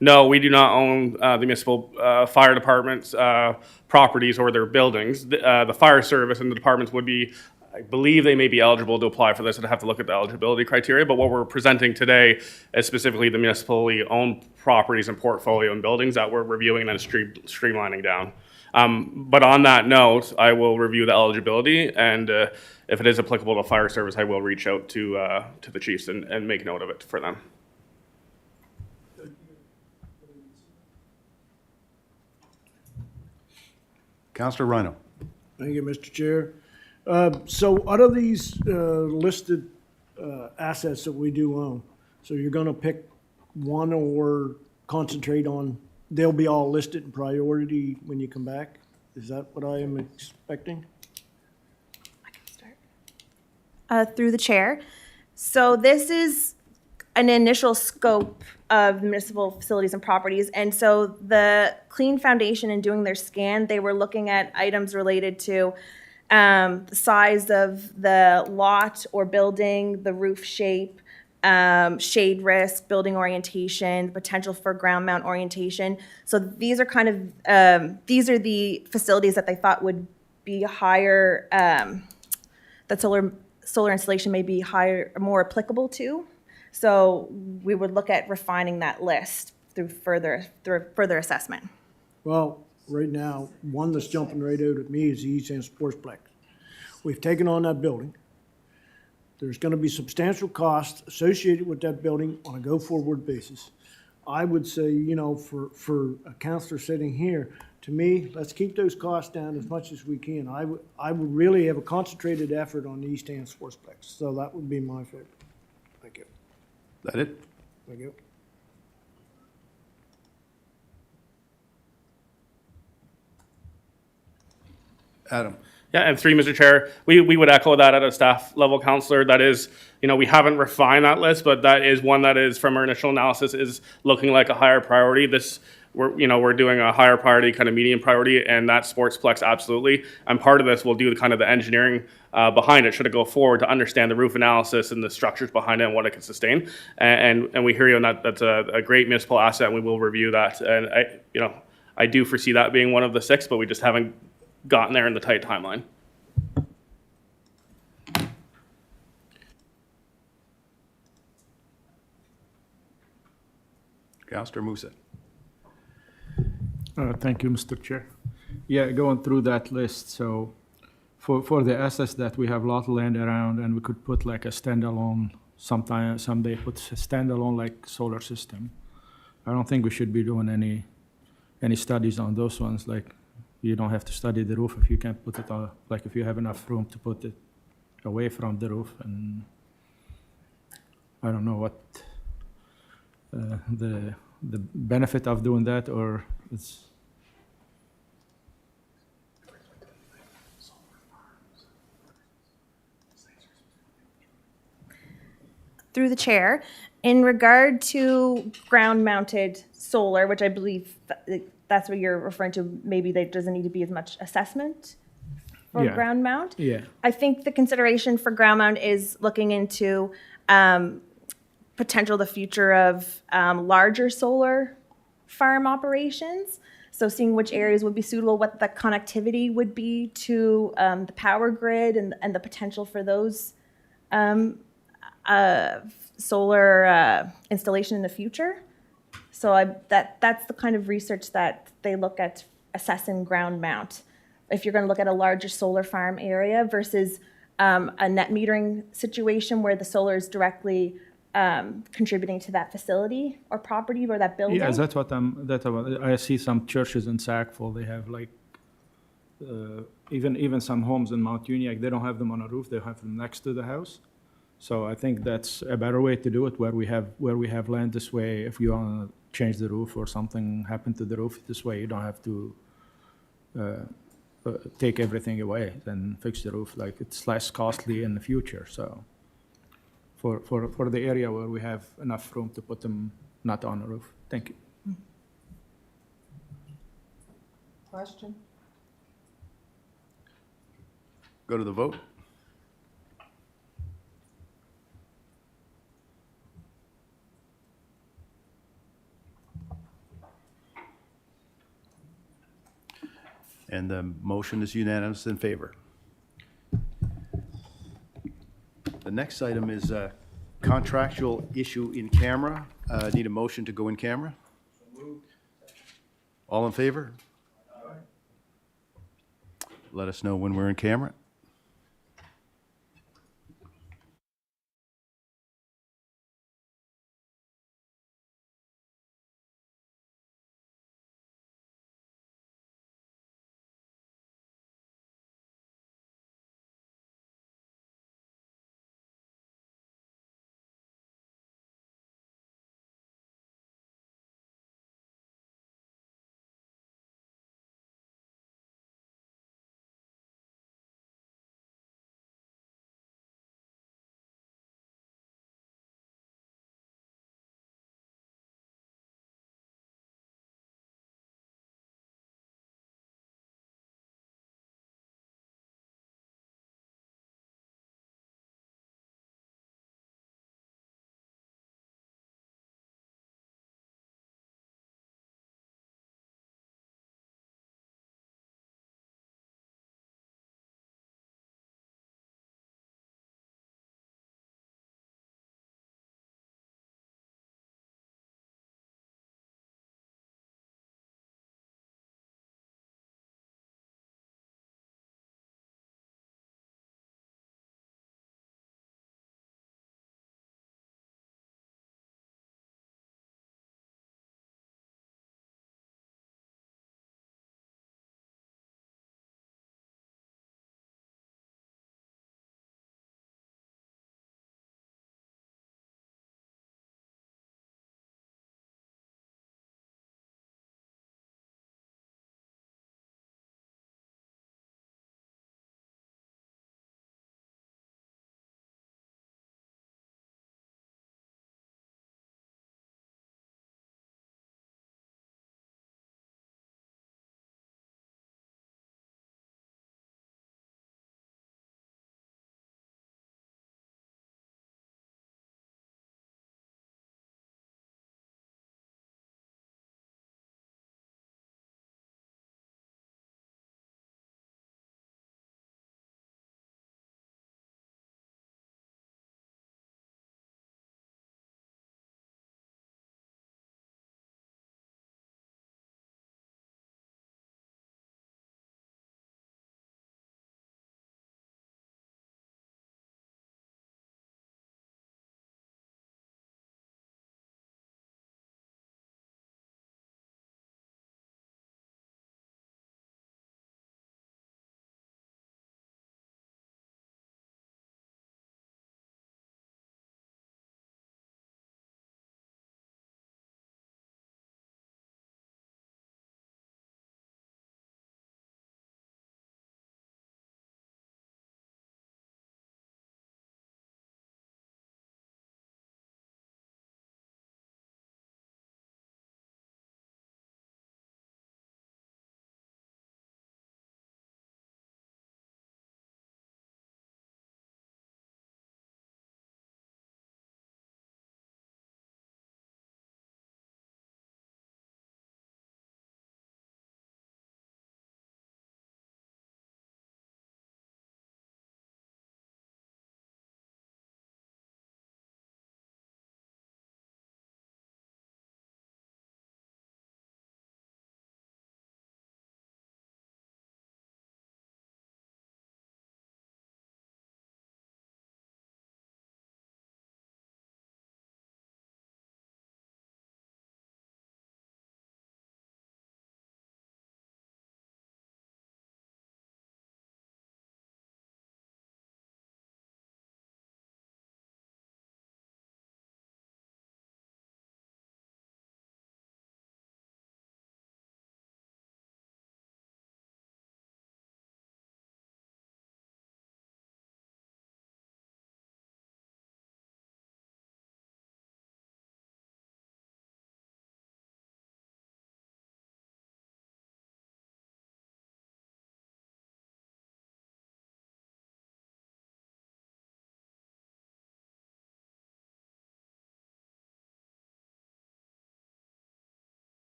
Speaker 11: no, we do not own the municipal fire department's properties or their buildings. The fire service and the departments would be, I believe they may be eligible to apply for this. I'd have to look at the eligibility criteria, but what we're presenting today is specifically the municipally owned properties and portfolio and buildings that we're reviewing and streamlining down. But on that note, I will review the eligibility, and if it is applicable to fire service, I will reach out to the chiefs and make note of it for them.
Speaker 1: Councillor Rhino.
Speaker 7: Thank you, Mr. Chair. So out of these listed assets that we do own, so you're going to pick one or concentrate on, they'll be all listed in priority when you come back? Is that what I am expecting?
Speaker 12: I can start. Through the chair. So this is an initial scope of municipal facilities and properties. And so the Clean Foundation, in doing their scan, they were looking at items related to the size of the lot or building, the roof shape, shade risk, building orientation, potential for ground mount orientation. So these are kind of, these are the facilities that they thought would be higher, that solar installation may be higher, more applicable to. So we would look at refining that list through further assessment.
Speaker 7: Well, right now, one that's jumping right out at me is the East End Sportsplex. We've taken on that building. There's gonna be substantial costs associated with that building on a go-forward basis. I would say, you know, for a counselor sitting here, to me, let's keep those costs down as much as we can. I would really have a concentrated effort on the East End Sportsplex, so that would be my favorite. Thank you.
Speaker 1: That it?
Speaker 7: Thank you.
Speaker 1: Adam?
Speaker 11: Yeah, and three, Mr. Chair, we would echo that at a staff level, Counselor. That is, you know, we haven't refined that list, but that is one that is, from our initial analysis, is looking like a higher priority. We're doing a higher priority, kind of medium priority, and that Sportsplex, absolutely. And part of this will do kind of the engineering behind it, should it go forward, to understand the roof analysis and the structures behind it and what it can sustain. And we hear you on that. That's a great municipal asset, and we will review that. And I do foresee that being one of the 6, but we just haven't gotten there in the tight timeline.
Speaker 1: Councillor Musa?
Speaker 13: Thank you, Mr. Chair. Yeah, going through that list, so for the assets that we have a lot of land around, and we could put like a standalone, someday put a standalone like solar system. I don't think we should be doing any studies on those ones, like you don't have to study the roof if you can't put it on, like if you have enough room to put it away from the roof. And I don't know what the benefit of doing that, or it's.
Speaker 12: Through the chair, in regard to ground-mounted solar, which I believe that's what you're referring to, maybe there doesn't need to be as much assessment for
Speaker 13: Yeah.
Speaker 12: ground mount.
Speaker 13: Yeah.
Speaker 12: I think the consideration for ground mount is looking into potential the future of larger solar farm operations. So seeing which areas would be suitable, what the connectivity would be to the power grid and the potential for those solar installation in the future. So that's the kind of research that they look at assessing ground mount. If you're going to look at a larger solar farm area versus a net metering situation where the solar is directly contributing to that facility or property or that building.
Speaker 13: Yeah, that's what I see some churches in Sackville, they have like, even some homes in Mount Uniacke, they don't have them on a roof, they have them next to the house. So I think that's a better way to do it, where we have land this way. If you want to change the roof or something happened to the roof this way, you don't have to take everything away and fix the roof. Like, it's less costly in the future. So for the area where we have enough room to put them not on the roof. Thank you.
Speaker 3: Question?
Speaker 1: Go to the vote. And the motion is unanimous in favor. The next item is a contractual issue in camera. Need a motion to go in camera? All in favor? Let us know when we're in camera.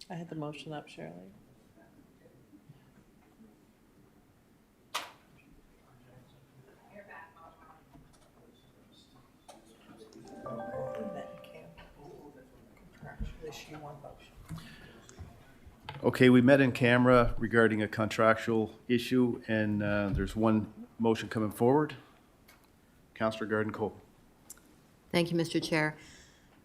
Speaker 3: I had the motion up, Shirley.
Speaker 1: Okay, we met in camera regarding a contractual issue, and there's one motion coming forward. Councillor Garden Cole.
Speaker 9: Thank you, Mr. Chair.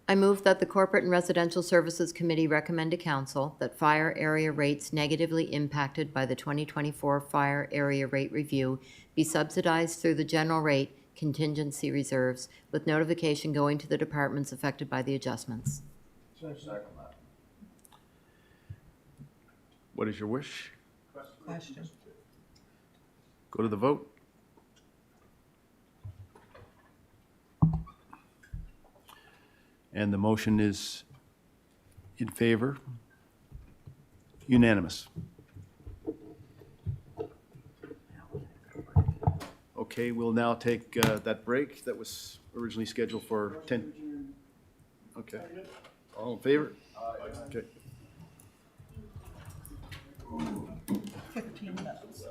Speaker 9: I move that the Corporate and Residential Services Committee recommend to council that fire area rates negatively impacted by the 2024 fire area rate review be subsidized through the general rate contingency reserves, with notification going to the departments affected by the adjustments.
Speaker 1: What is your wish?
Speaker 3: Question.
Speaker 1: Go to the vote. And the motion is in favor. Unanimous. Okay, we'll now take that break that was originally scheduled for 10. Okay. All in favor? Okay.
Speaker 3: 15 minutes.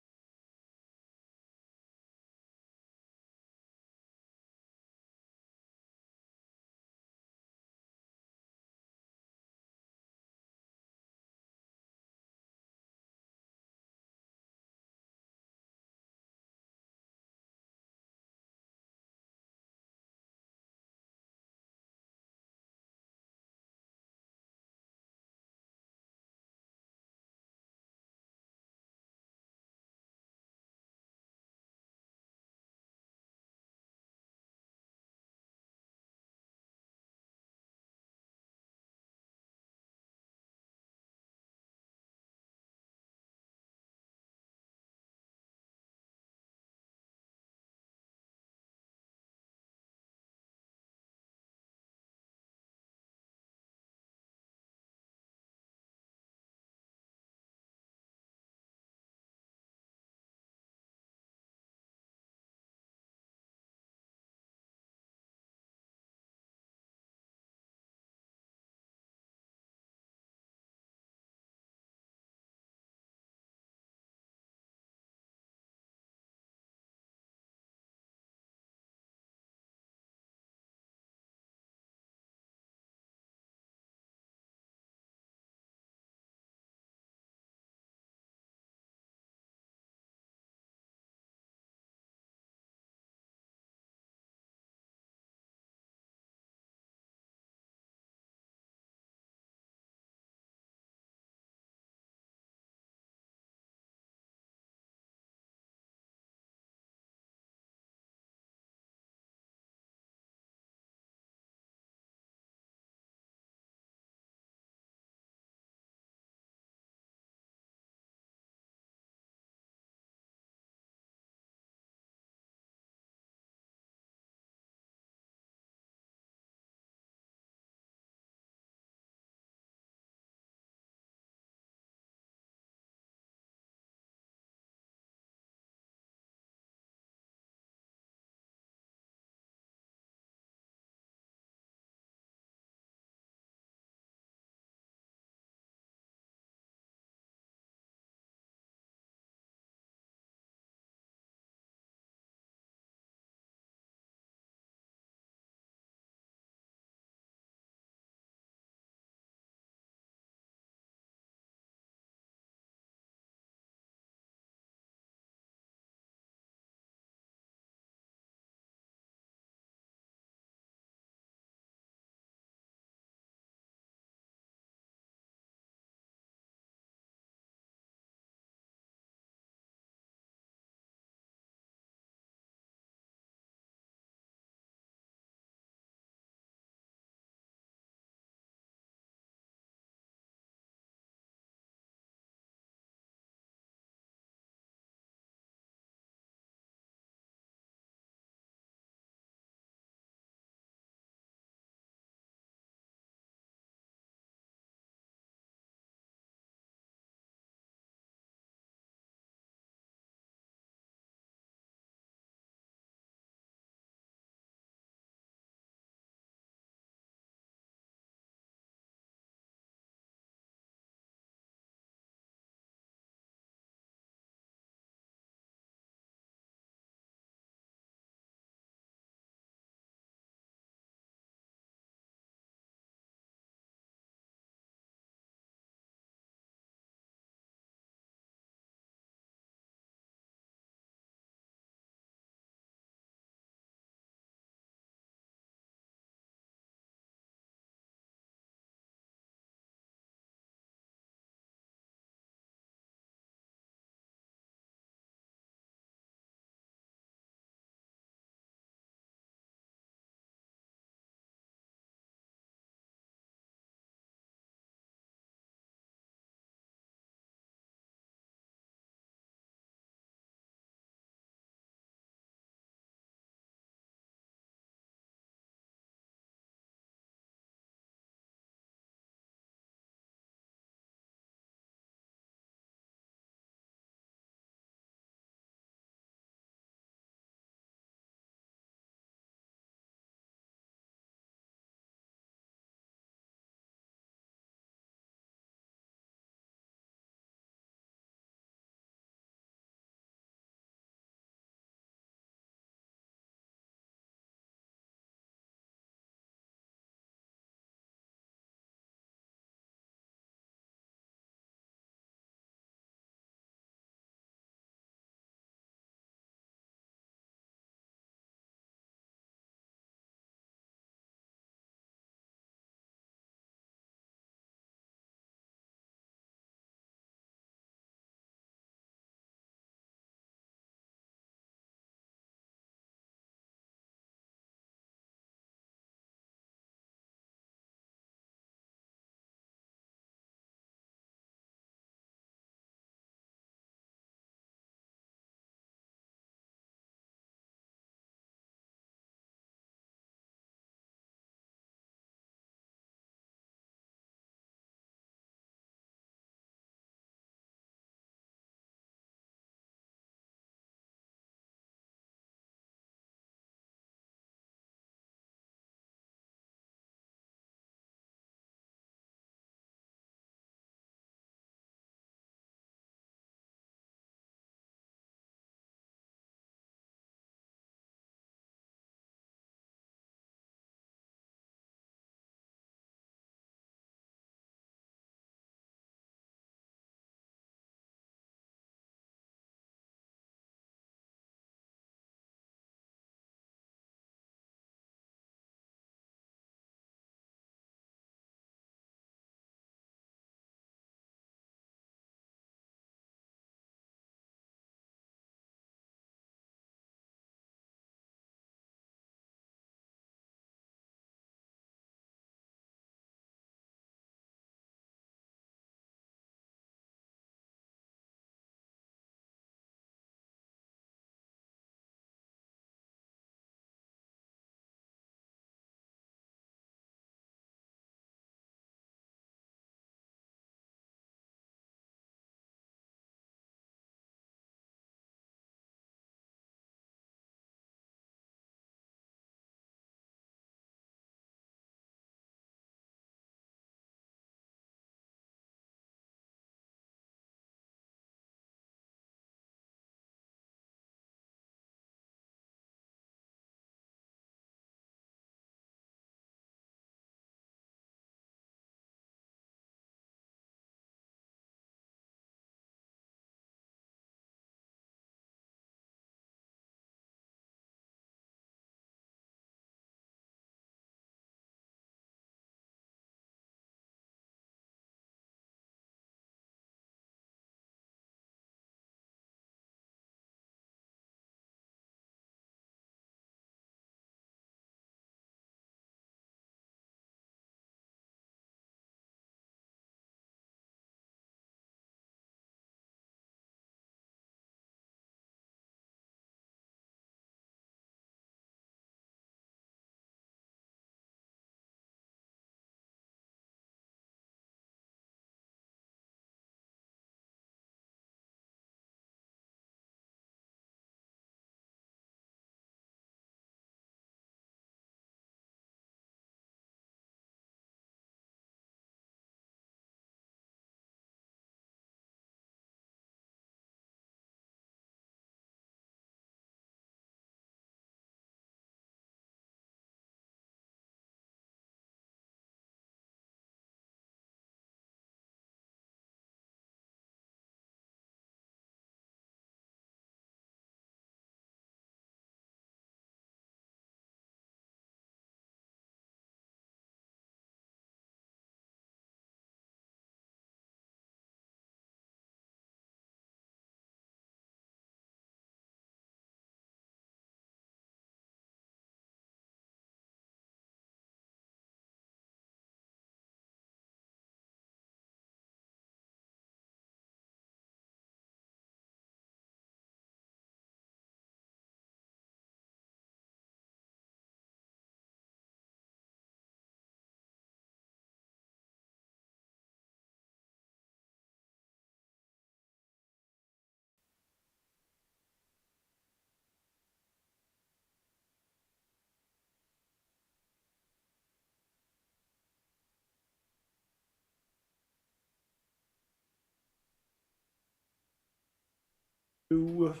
Speaker 7: Moved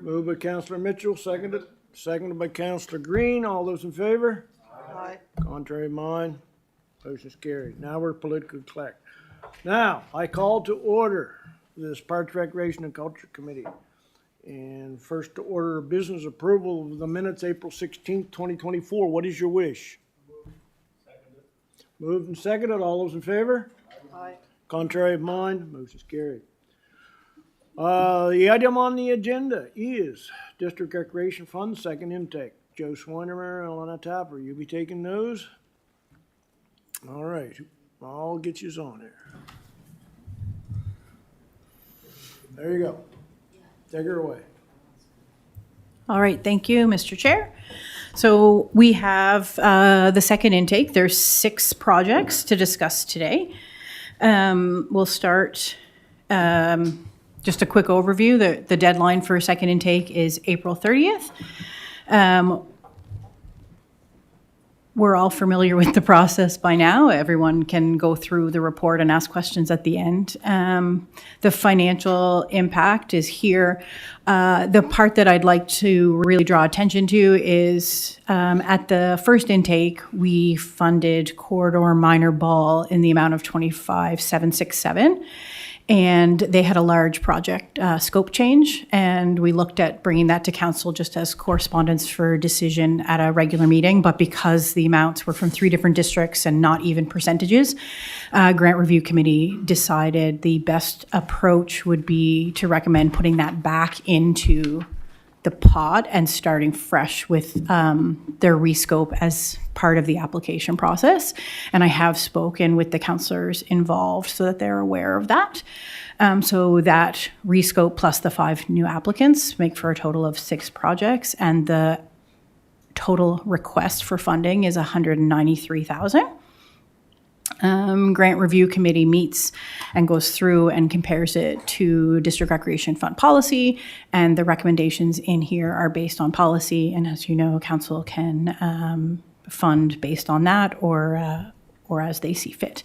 Speaker 7: by Counselor Mitchell, seconded by Counselor Green. All those in favor?
Speaker 3: Aye.
Speaker 7: Contrary of mine, motion's carried. Now we're political collect. Now, I call to order this Parks, Recreation, and Culture Committee. And first to order of business, approval of the minutes, April 16th, 2024. What is your wish? Moved and seconded. All those in favor?
Speaker 3: Aye.
Speaker 7: Contrary of mine, motion's carried. The item on the agenda is District Recreation Fund, second intake. Joe Swinerman, Elena Tapper, you be taking those? All right, I'll get you on there. There you go. Take her away.
Speaker 14: All right, thank you, Mr. Chair. So we have the second intake. There's 6 projects to discuss today. We'll start, just a quick overview. The deadline for second intake is April 30th. We're all familiar with the process by now. Everyone can go through the report and ask questions at the end. The financial impact is here. The part that I'd like to really draw attention to is at the first intake, we funded Corridor Minor Ball in the amount of $25,767. And they had a large project scope change, and we looked at bringing that to council just as correspondence for decision at a regular meeting. But because the amounts were from 3 different districts and not even percentages, Grant Review Committee decided the best approach would be to recommend putting that back into the pot and starting fresh with their rescope as part of the application process. And I have spoken with the councillors involved so that they're aware of that. So that rescope plus the 5 new applicants make for a total of 6 projects, and the total request for funding is $193,000. Grant Review Committee meets and goes through and compares it to District Recreation Fund policy, and the recommendations in here are based on policy, and as you know, council can fund based on that or as they see fit.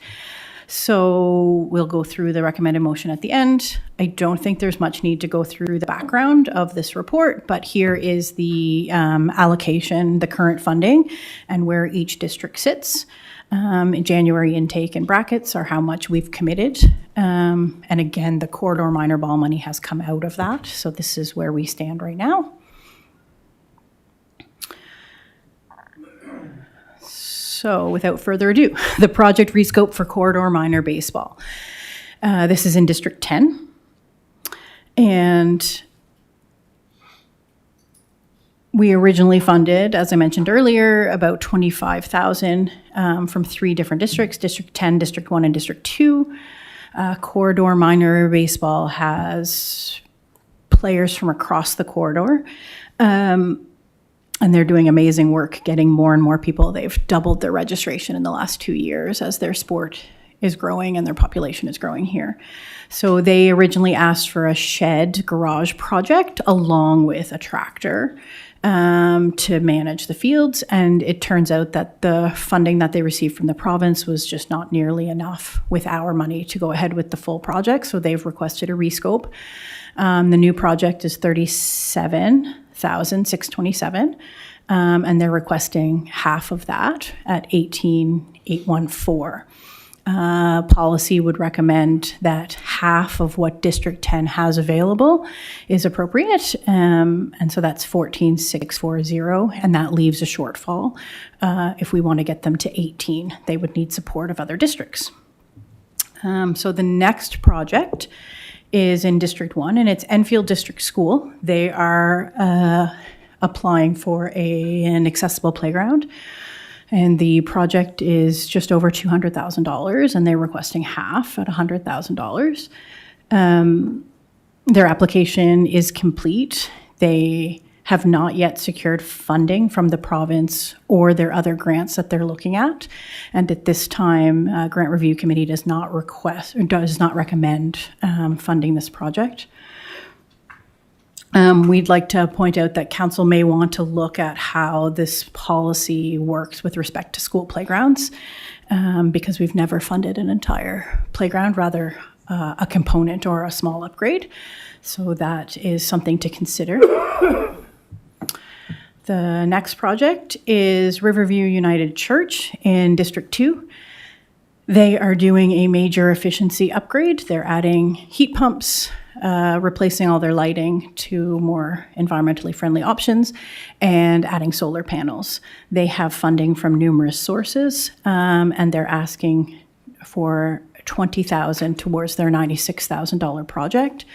Speaker 14: So we'll go through the recommended motion at the end. I don't think there's much need to go through the background of this report, but here is the allocation, the current funding, and where each district sits. In January intake and brackets are how much we've committed. And again, the Corridor Minor Ball money has come out of that. So this is where we stand right now. So without further ado, the project rescope for Corridor Minor Baseball. This is in District 10. And we originally funded, as I mentioned earlier, about $25,000 from 3 different districts, District 10, District 1, and District 2. Corridor Minor Baseball has players from across the corridor, and they're doing amazing work getting more and more people. They've doubled their registration in the last 2 years as their sport is growing and their population is growing here. So they originally asked for a shed garage project along with a tractor to manage the fields, and it turns out that the funding that they received from the province was just not nearly enough with our money to go ahead with the full project, so they've requested a rescope. The new project is $37,627, and they're requesting half of that at $18,814. Policy would recommend that half of what District 10 has available is appropriate, and so that's $14,640, and that leaves a shortfall. If we want to get them to 18, they would need support of other districts. So the next project is in District 1, and it's Enfield District School. They are applying for an accessible playground. And the project is just over $200,000, and they're requesting half at $100,000. Their application is complete. They have not yet secured funding from the province or their other grants that they're looking at. And at this time, Grant Review Committee does not request or does not recommend funding this project. We'd like to point out that council may want to look at how this policy works with respect to school playgrounds, because we've never funded an entire playground. Rather, a component or a small upgrade. So that is something to consider. The next project is Riverview United Church in District 2. They are doing a major efficiency upgrade. They're adding heat pumps, replacing all their lighting to more environmentally friendly options, and adding solar panels. They have funding from numerous sources, and they're asking for $20,000 towards their $96,000 project.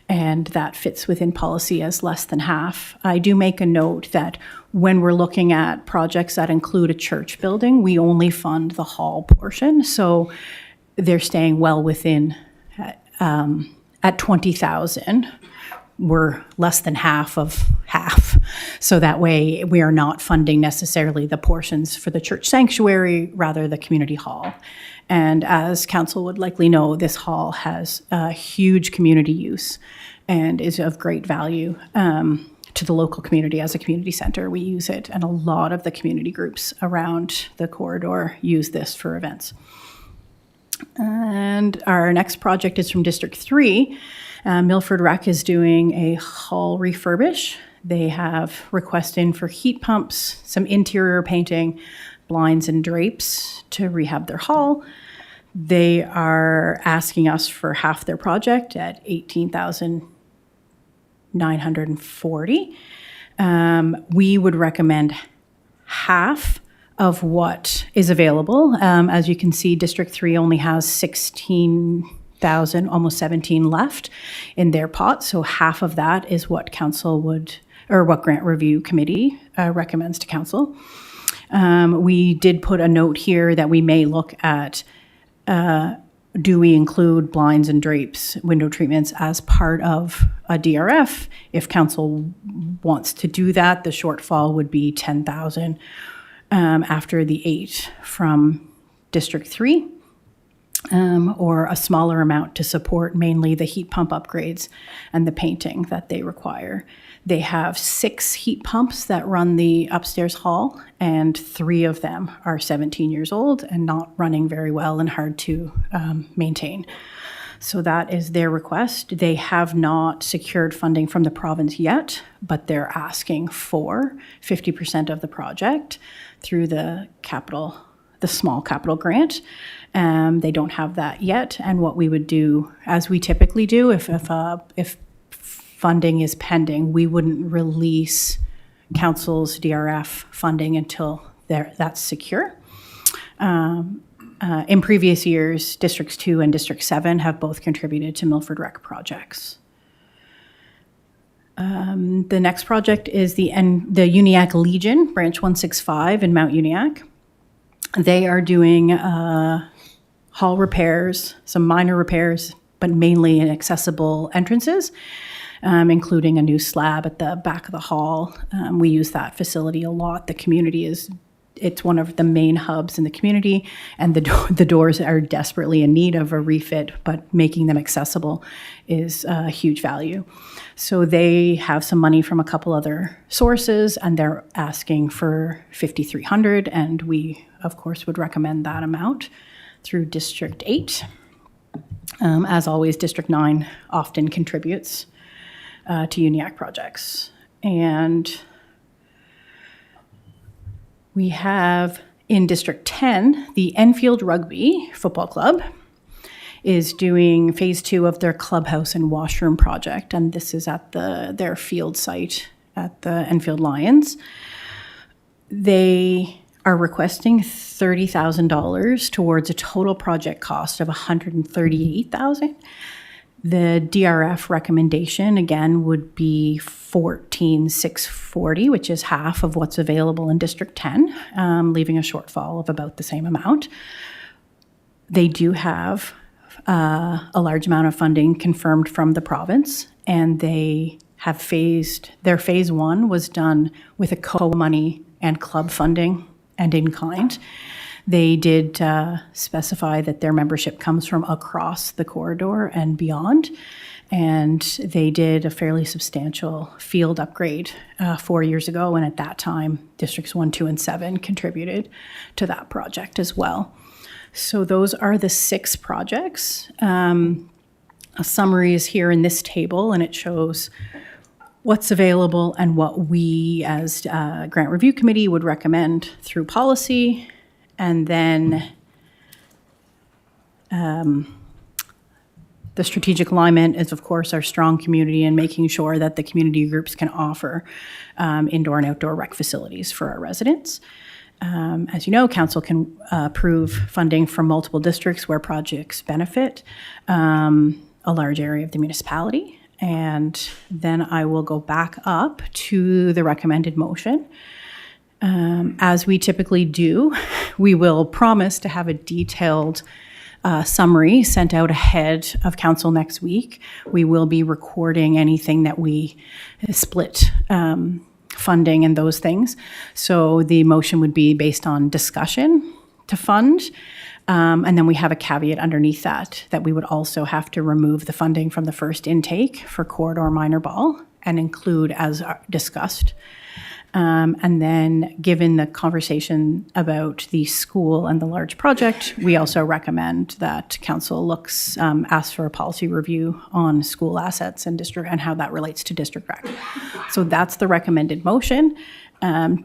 Speaker 14: And that fits within policy as less than half. I do make a note that when we're looking at projects that include a church building, we only fund the hall portion. So they're staying well within, at 20,000, we're less than half of half. So that way we are not funding necessarily the portions for the church sanctuary, rather the community hall. And as council would likely know, this hall has a huge community use and is of great value to the local community as a community center. We use it, and a lot of the community groups around the corridor use this for events. And our next project is from District 3. Milford Rec is doing a hall refurbish. They have requests in for heat pumps, some interior painting, blinds and drapes to rehab their hall. They are asking us for half their project at $18,940. We would recommend half of what is available. As you can see, District 3 only has 16,000, almost 17 left in their pot. So half of that is what council would, or what Grant Review Committee recommends to council. We did put a note here that we may look at, do we include blinds and drapes, window treatments as part of a DRF? If council wants to do that, the shortfall would be 10,000 after the 8 from District 3, or a smaller amount to support mainly the heat pump upgrades and the painting that they require. They have 6 heat pumps that run the upstairs hall, and 3 of them are 17 years old and not running very well and hard to maintain. So that is their request. They have not secured funding from the province yet, but they're asking for 50% of the project through the small capital grant. They don't have that yet. And what we would do, as we typically do, if funding is pending, we wouldn't release council's DRF funding until that's secure. In previous years, Districts 2 and District 7 have both contributed to Milford Rec projects. The next project is the Uniacke Legion, Branch 165 in Mount Uniacke. They are doing hall repairs, some minor repairs, but mainly inaccessible entrances, including a new slab at the back of the hall. We use that facility a lot. The community it's one of the main hubs in the community, and the doors are desperately in need of a refit, but making them accessible is a huge value. So they have some money from a couple other sources, and they're asking for $5,300, and we, of course, would recommend that amount through District 8. As always, District 9 often contributes to Uniacke projects. And we have in District 10, the Enfield Rugby Football Club is doing phase 2 of their clubhouse and washroom project. And this is at their field site at the Enfield Lions. They are requesting $30,000 towards a total project cost of $138,000. The DRF recommendation, again, would be $14,640, which is half of what's available in District 10, leaving a shortfall of about the same amount. They do have a large amount of funding confirmed from the province, and they have their phase 1 was done with a co-money and club funding and in kind. They did specify that their membership comes from across the corridor and beyond, and they did a fairly substantial field upgrade 4 years ago, and at that time, Districts 1, 2, and 7 contributed to that project as well. So those are the 6 projects. A summary is here in this table, and it shows what's available and what we, as Grant Review Committee, would recommend through policy. And then the strategic alignment is, of course, our strong community and making sure that the community groups can offer indoor and outdoor rec facilities for our residents. As you know, council can approve funding from multiple districts where projects benefit a large area of the municipality. And then I will go back up to the recommended motion. As we typically do, we will promise to have a detailed summary sent out ahead of council next week. We will be recording anything that we split funding and those things. So the motion would be based on discussion to fund. And then we have a caveat underneath that we would also have to remove the funding from the first intake for corridor minor ball and include as discussed. And then given the conversation about the school and the large project, we also recommend that council asks for a policy review on school assets and district and how that relates to district rec. So that's the recommended motion.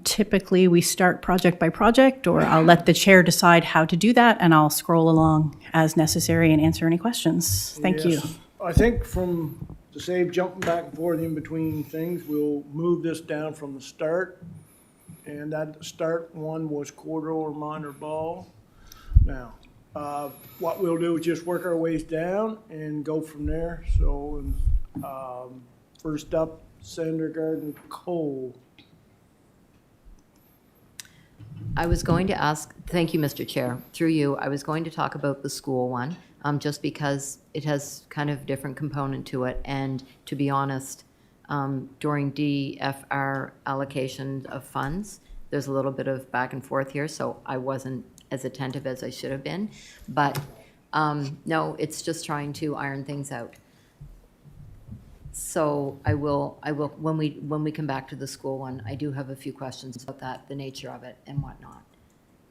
Speaker 14: Typically, we start project by project, or I'll let the chair decide how to do that, and I'll scroll along as necessary and answer any questions. Thank you.
Speaker 7: Yes. I think to save jumping back and forth in between things, we'll move this down from the start. And that start one was corridor minor ball. Now, what we'll do is just work our ways down and go from there. So, first up, Senator Garden Cole.
Speaker 9: I was going to ask, thank you, Mr. Chair, through you, I was going to talk about the school one, just because it has kind of different component to it. And to be honest, during DFR allocation of funds, there's a little bit of back and forth here, so I wasn't as attentive as I should have been. But no, it's just trying to iron things out. So I will, when we come back to the school one, I do have a few questions about that, the nature of it and whatnot.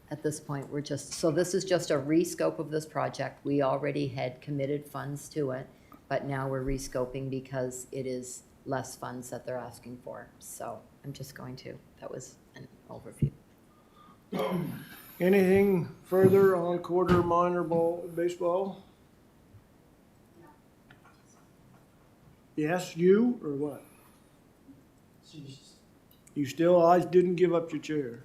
Speaker 9: At this point, so this is just a rescope of this project. We already had committed funds to it, but now we're rescoping because it is less funds that they're asking for. So I'm just that was an overview.
Speaker 7: Anything further on quarter minor ball baseball? Yes, you or what? You still, I didn't give up your chair.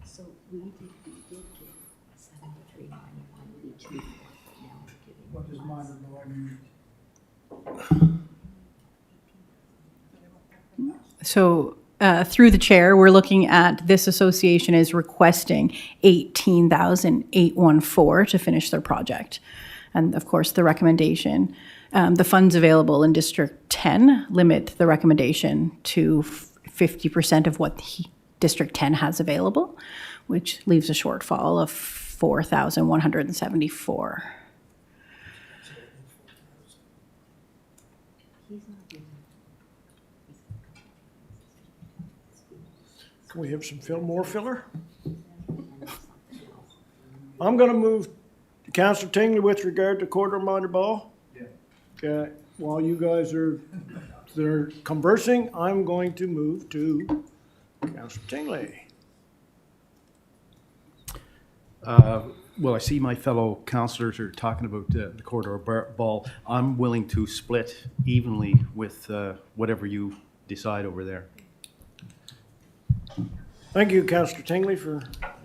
Speaker 9: So we did give 73.91 each before, but now we're giving.
Speaker 10: What does minor ball mean?
Speaker 14: So through the chair, we're looking at this association is requesting $18,814 to finish their project. And of course, the recommendation, the funds available in District 10 limit the recommendation to 50% of what District 10 has available, which leaves a shortfall of $4,174.
Speaker 7: Can we have some more filler? I'm gonna move to Councillor Tingley with regard to quarter minor ball. Yeah. Okay, while you guys they're conversing, I'm going to move to Councillor Tingley.
Speaker 1: Well, I see my fellow councillors are talking about the corridor ball. I'm willing to split evenly with whatever you decide over there.
Speaker 7: Thank you, Councillor Tingley, for,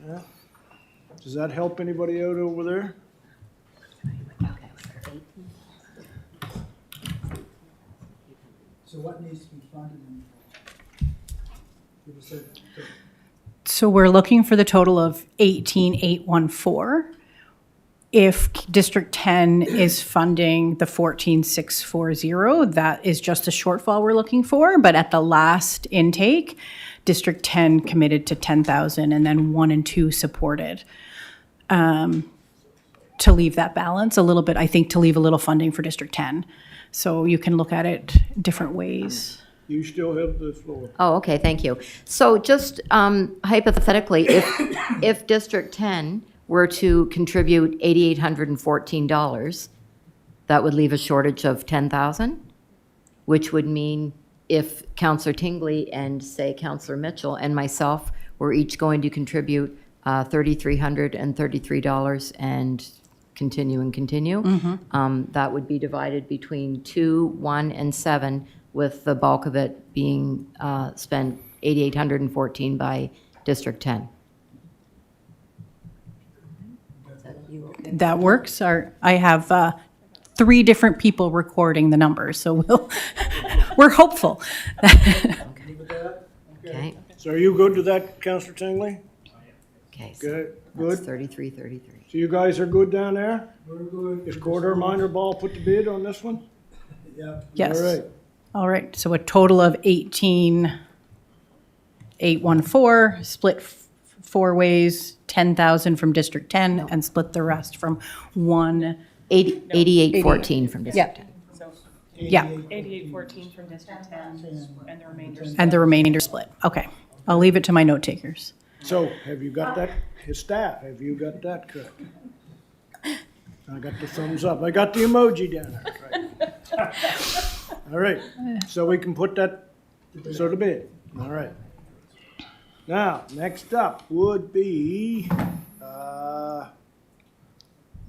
Speaker 7: yeah. Does that help anybody out over there?
Speaker 10: So what needs to be funded in?
Speaker 14: So we're looking for the total of 18,814. If District 10 is funding the 14,640, that is just a shortfall we're looking for. But at the last intake, District 10 committed to 10,000 and then 1 and 2 supported. to leave that balance, a little bit, I think, to leave a little funding for District 10. So you can look at it different ways.
Speaker 7: You still have the floor.
Speaker 9: Oh, okay, thank you. So just hypothetically, if District 10 were to contribute $8,814, that would leave a shortage of 10,000, which would mean if Councillor Tingley and, say, Councillor Mitchell and myself were each going to contribute $3,333 and continue, that would be divided between 2, 1, and 7, with the bulk of it being spent, $8,814 by District 10.
Speaker 14: That works. I have 3 different people recording the numbers, so we're hopeful.
Speaker 9: Okay,
Speaker 7: So are you good to that, Councillor Tingley?
Speaker 9: okay, so
Speaker 7: Good,
Speaker 9: that's
Speaker 7: good.
Speaker 9: 3333.
Speaker 7: So you guys are good down there? We're good. Is Corridor Minor Ball put to bid on this one?
Speaker 14: Yes.
Speaker 7: All right.
Speaker 14: All right, so a total of 18,814, split 4 ways, 10,000 from District 10, and split the rest from
Speaker 9: 8814 from District 10.
Speaker 14: Yeah,
Speaker 15: 8814 from District 10, and the remainder.
Speaker 14: and the remainder split. Okay, I'll leave it to my note takers.
Speaker 7: So have you got that, his staff, have you got that correct? I got the thumbs up. I got the emoji down there. Right. All right, so we can put that so to bid. All right. Now, next up would be,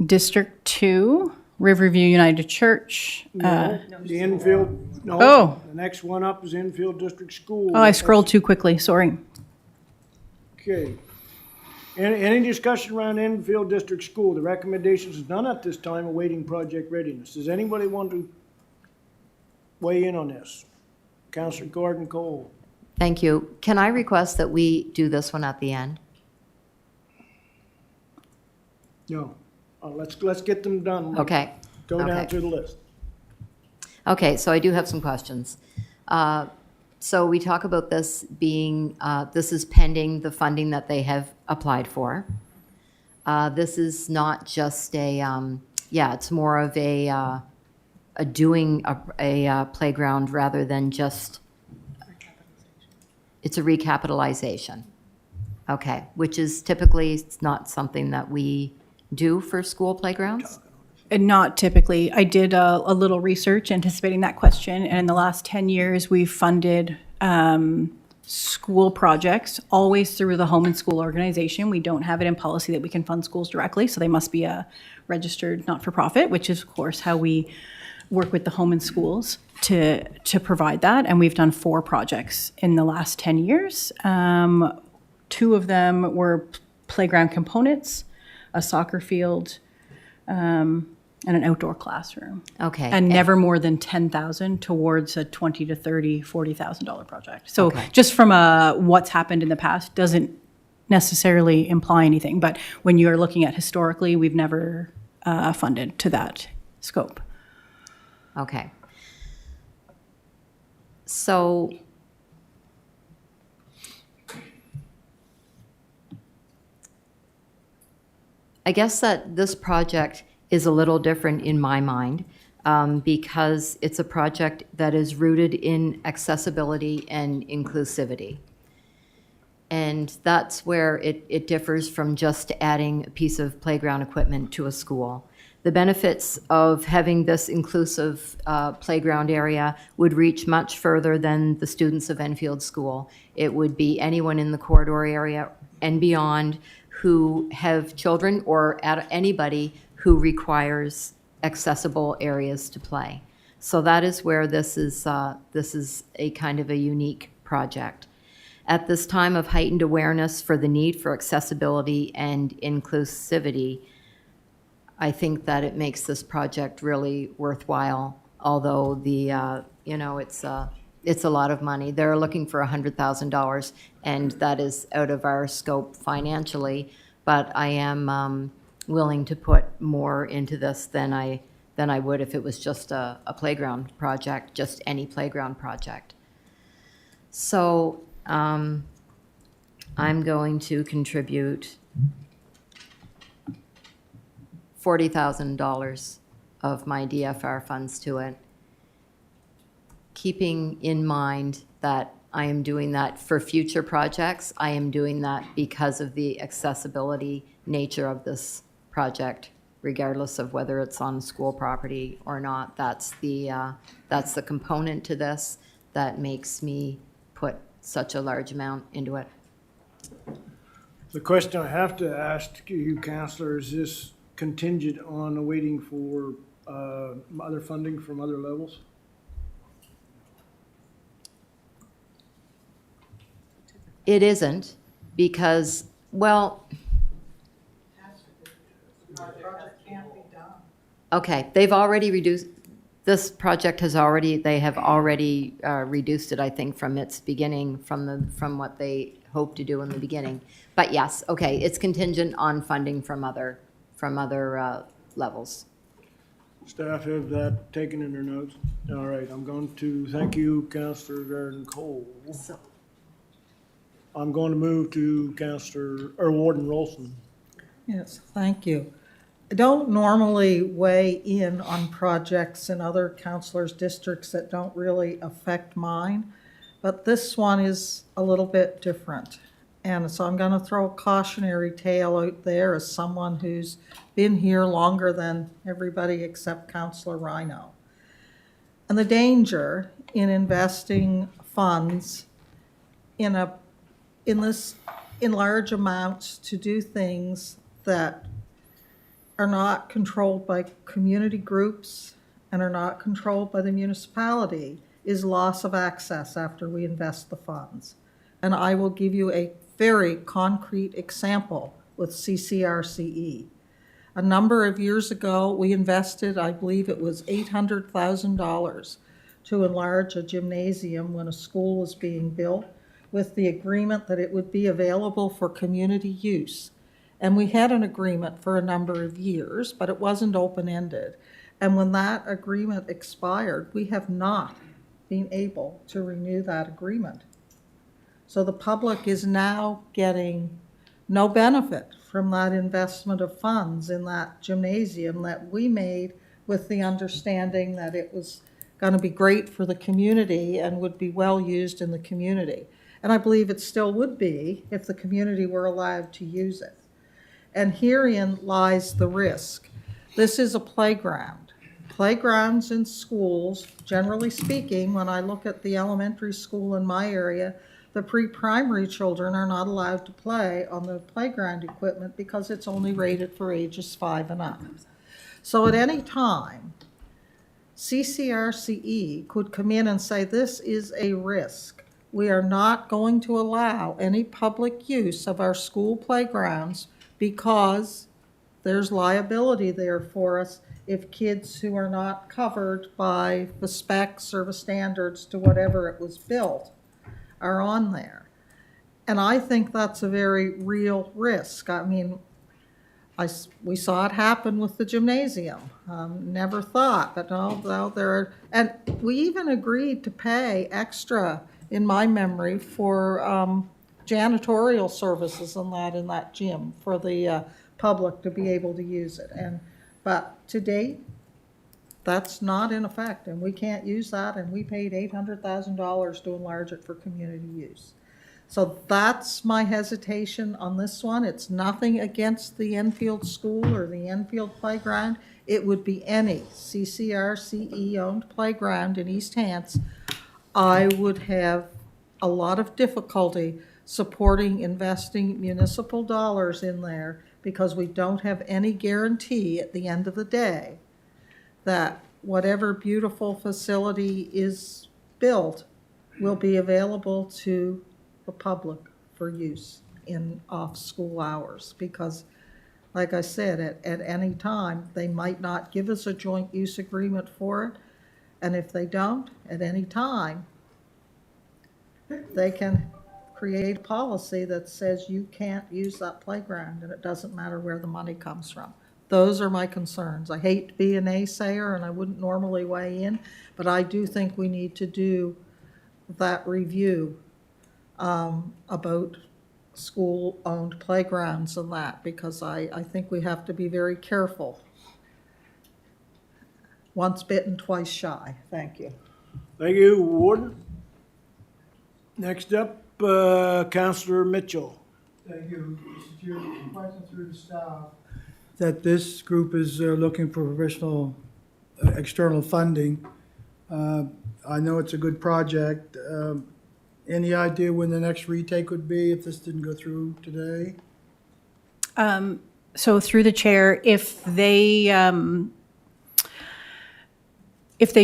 Speaker 14: District 2, Riverview United Church.
Speaker 7: no, the infield, no.
Speaker 14: Oh.
Speaker 7: The next one up is infield district school.
Speaker 14: Oh, I scrolled too quickly, sorry.
Speaker 7: Okay. Any discussion around infield district school? The recommendations is none at this time, awaiting project readiness. Does anybody want to weigh in on this? Councillor Gordon Cole.
Speaker 9: Thank you. Can I request that we do this one at the end?
Speaker 7: No. Let's get them done.
Speaker 9: Okay.
Speaker 7: Go down
Speaker 9: Okay.
Speaker 7: through the list.
Speaker 9: Okay, so I do have some questions. So we talk about this being, this is pending the funding that they have applied for. This is not just a, it's more of a doing a playground rather than just, it's a recapitalization. Okay, which is typically it's not something that we do for school playgrounds?
Speaker 14: And not typically. I did a little research anticipating that question, and in the last 10 years, we've funded school projects always through the Home and School Organization. We don't have it in policy that we can fund schools directly, so they must be a registered not-for-profit, which is, of course, how we work with the home and schools to provide that. And we've done 4 projects in the last 10 years. 2 of them were playground components, a soccer field, and an outdoor classroom.
Speaker 9: Okay.
Speaker 14: And never more than 10,000 towards a $20,000 to $30,000, $40,000 project. So
Speaker 9: Okay.
Speaker 14: just from what's happened in the past doesn't necessarily imply anything. But when you're looking at historically, we've never funded to that scope.
Speaker 9: Okay. So I guess that this project is a little different in my mind because it's a project that is rooted in accessibility and inclusivity. And that's where it differs from just adding a piece of playground equipment to a school. The benefits of having this inclusive playground area would reach much further than the students of Enfield School. It would be anyone in the corridor area and beyond who have children or anybody who requires accessible areas to play. So that is where this is a kind of a unique project. At this time of heightened awareness for the need for accessibility and inclusivity, I think that it makes this project really worthwhile, although it's a lot of money. They're looking for $100,000, and that is out of our scope financially, but I am willing to put more into this than I would if it was just a playground project, just any playground project. So I'm going to contribute $40,000 of my DFR funds to it, keeping in mind that I am doing that for future projects. I am doing that because of the accessibility nature of this project, regardless of whether it's on school property or not. That's the component to this that makes me put such a large amount into it.
Speaker 7: The question I have to ask you, Counselor, is this contingent on waiting for other funding from other levels?
Speaker 9: It isn't, because, well,
Speaker 3: Our project can't be done.
Speaker 9: okay, they've already reduced, this project has already, they have already reduced it, I think, from its beginning, from what they hoped to do in the beginning. But yes, okay, it's contingent on funding from other levels.
Speaker 7: Staff have that taken in their notes? All right, I'm going to thank you, Counselor Darden Cole. I'm going to move to Warden Rolson.
Speaker 3: Yes, thank you. I don't normally weigh in on projects in other councilors' districts that don't really affect mine, but this one is a little bit different. And so I'm going to throw a cautionary tale out there as someone who's been here longer than everybody except Councilor Rhino. And the danger in investing funds in large amounts to do things that are not controlled by community groups and are not controlled by the municipality is loss of access after we invest the funds. And I will give you a very concrete example with CCRCE. A number of years ago, we invested, I believe it was $800,000 to enlarge a gymnasium when a school was being built, with the agreement that it would be available for community use. And we had an agreement for a number of years, but it wasn't open-ended. And when that agreement expired, we have not been able to renew that agreement. So the public is now getting no benefit from that investment of funds in that gymnasium that we made with the understanding that it was going to be great for the community and would be well used in the community. And I believe it still would be if the community were allowed to use it. And herein lies the risk. This is a playground. Playgrounds in schools, generally speaking, when I look at the elementary school in my area, the pre-primary children are not allowed to play on the playground equipment because it's only rated for ages 5 and up. So at any time, CCRCE could come in and say, this is a risk. We are not going to allow any public use of our school playgrounds because there's liability there for us if kids who are not covered by the specs or the standards to whatever it was built are on there. And I think that's a very real risk. I mean, we saw it happen with the gymnasium. Never thought, but no, there are, and we even agreed to pay extra, in my memory, for janitorial services and that in that gym for the public to be able to use it. But to date, that's not in effect, and we can't use that, and we paid $800,000 to enlarge it for community use. So that's my hesitation on this one. It's nothing against the Enfield School or the Enfield Playground. It would be any CCRCE-owned playground in East Hants. I would have a lot of difficulty supporting investing municipal dollars in there because we don't have any guarantee at the end of the day that whatever beautiful facility is built will be available to the public for use in off-school hours. Because, like I said, at any time, they might not give us a joint use agreement for it. And if they don't, at any time, they can create a policy that says you can't use that playground and it doesn't matter where the money comes from. Those are my concerns. I hate to be a naysayer and I wouldn't normally weigh in, but I do think we need to do that review about school-owned playgrounds and that, because I think we have to be very careful Once bitten, twice shy. Thank you.
Speaker 7: Thank you, Warden. Next up, Counselor Mitchell.
Speaker 10: Thank you, Mr. Chair. Question through the staff. That this group is looking for professional, external funding. I know it's a good project. Any idea when the next retake would be if this didn't go through today?
Speaker 14: So through the chair, if they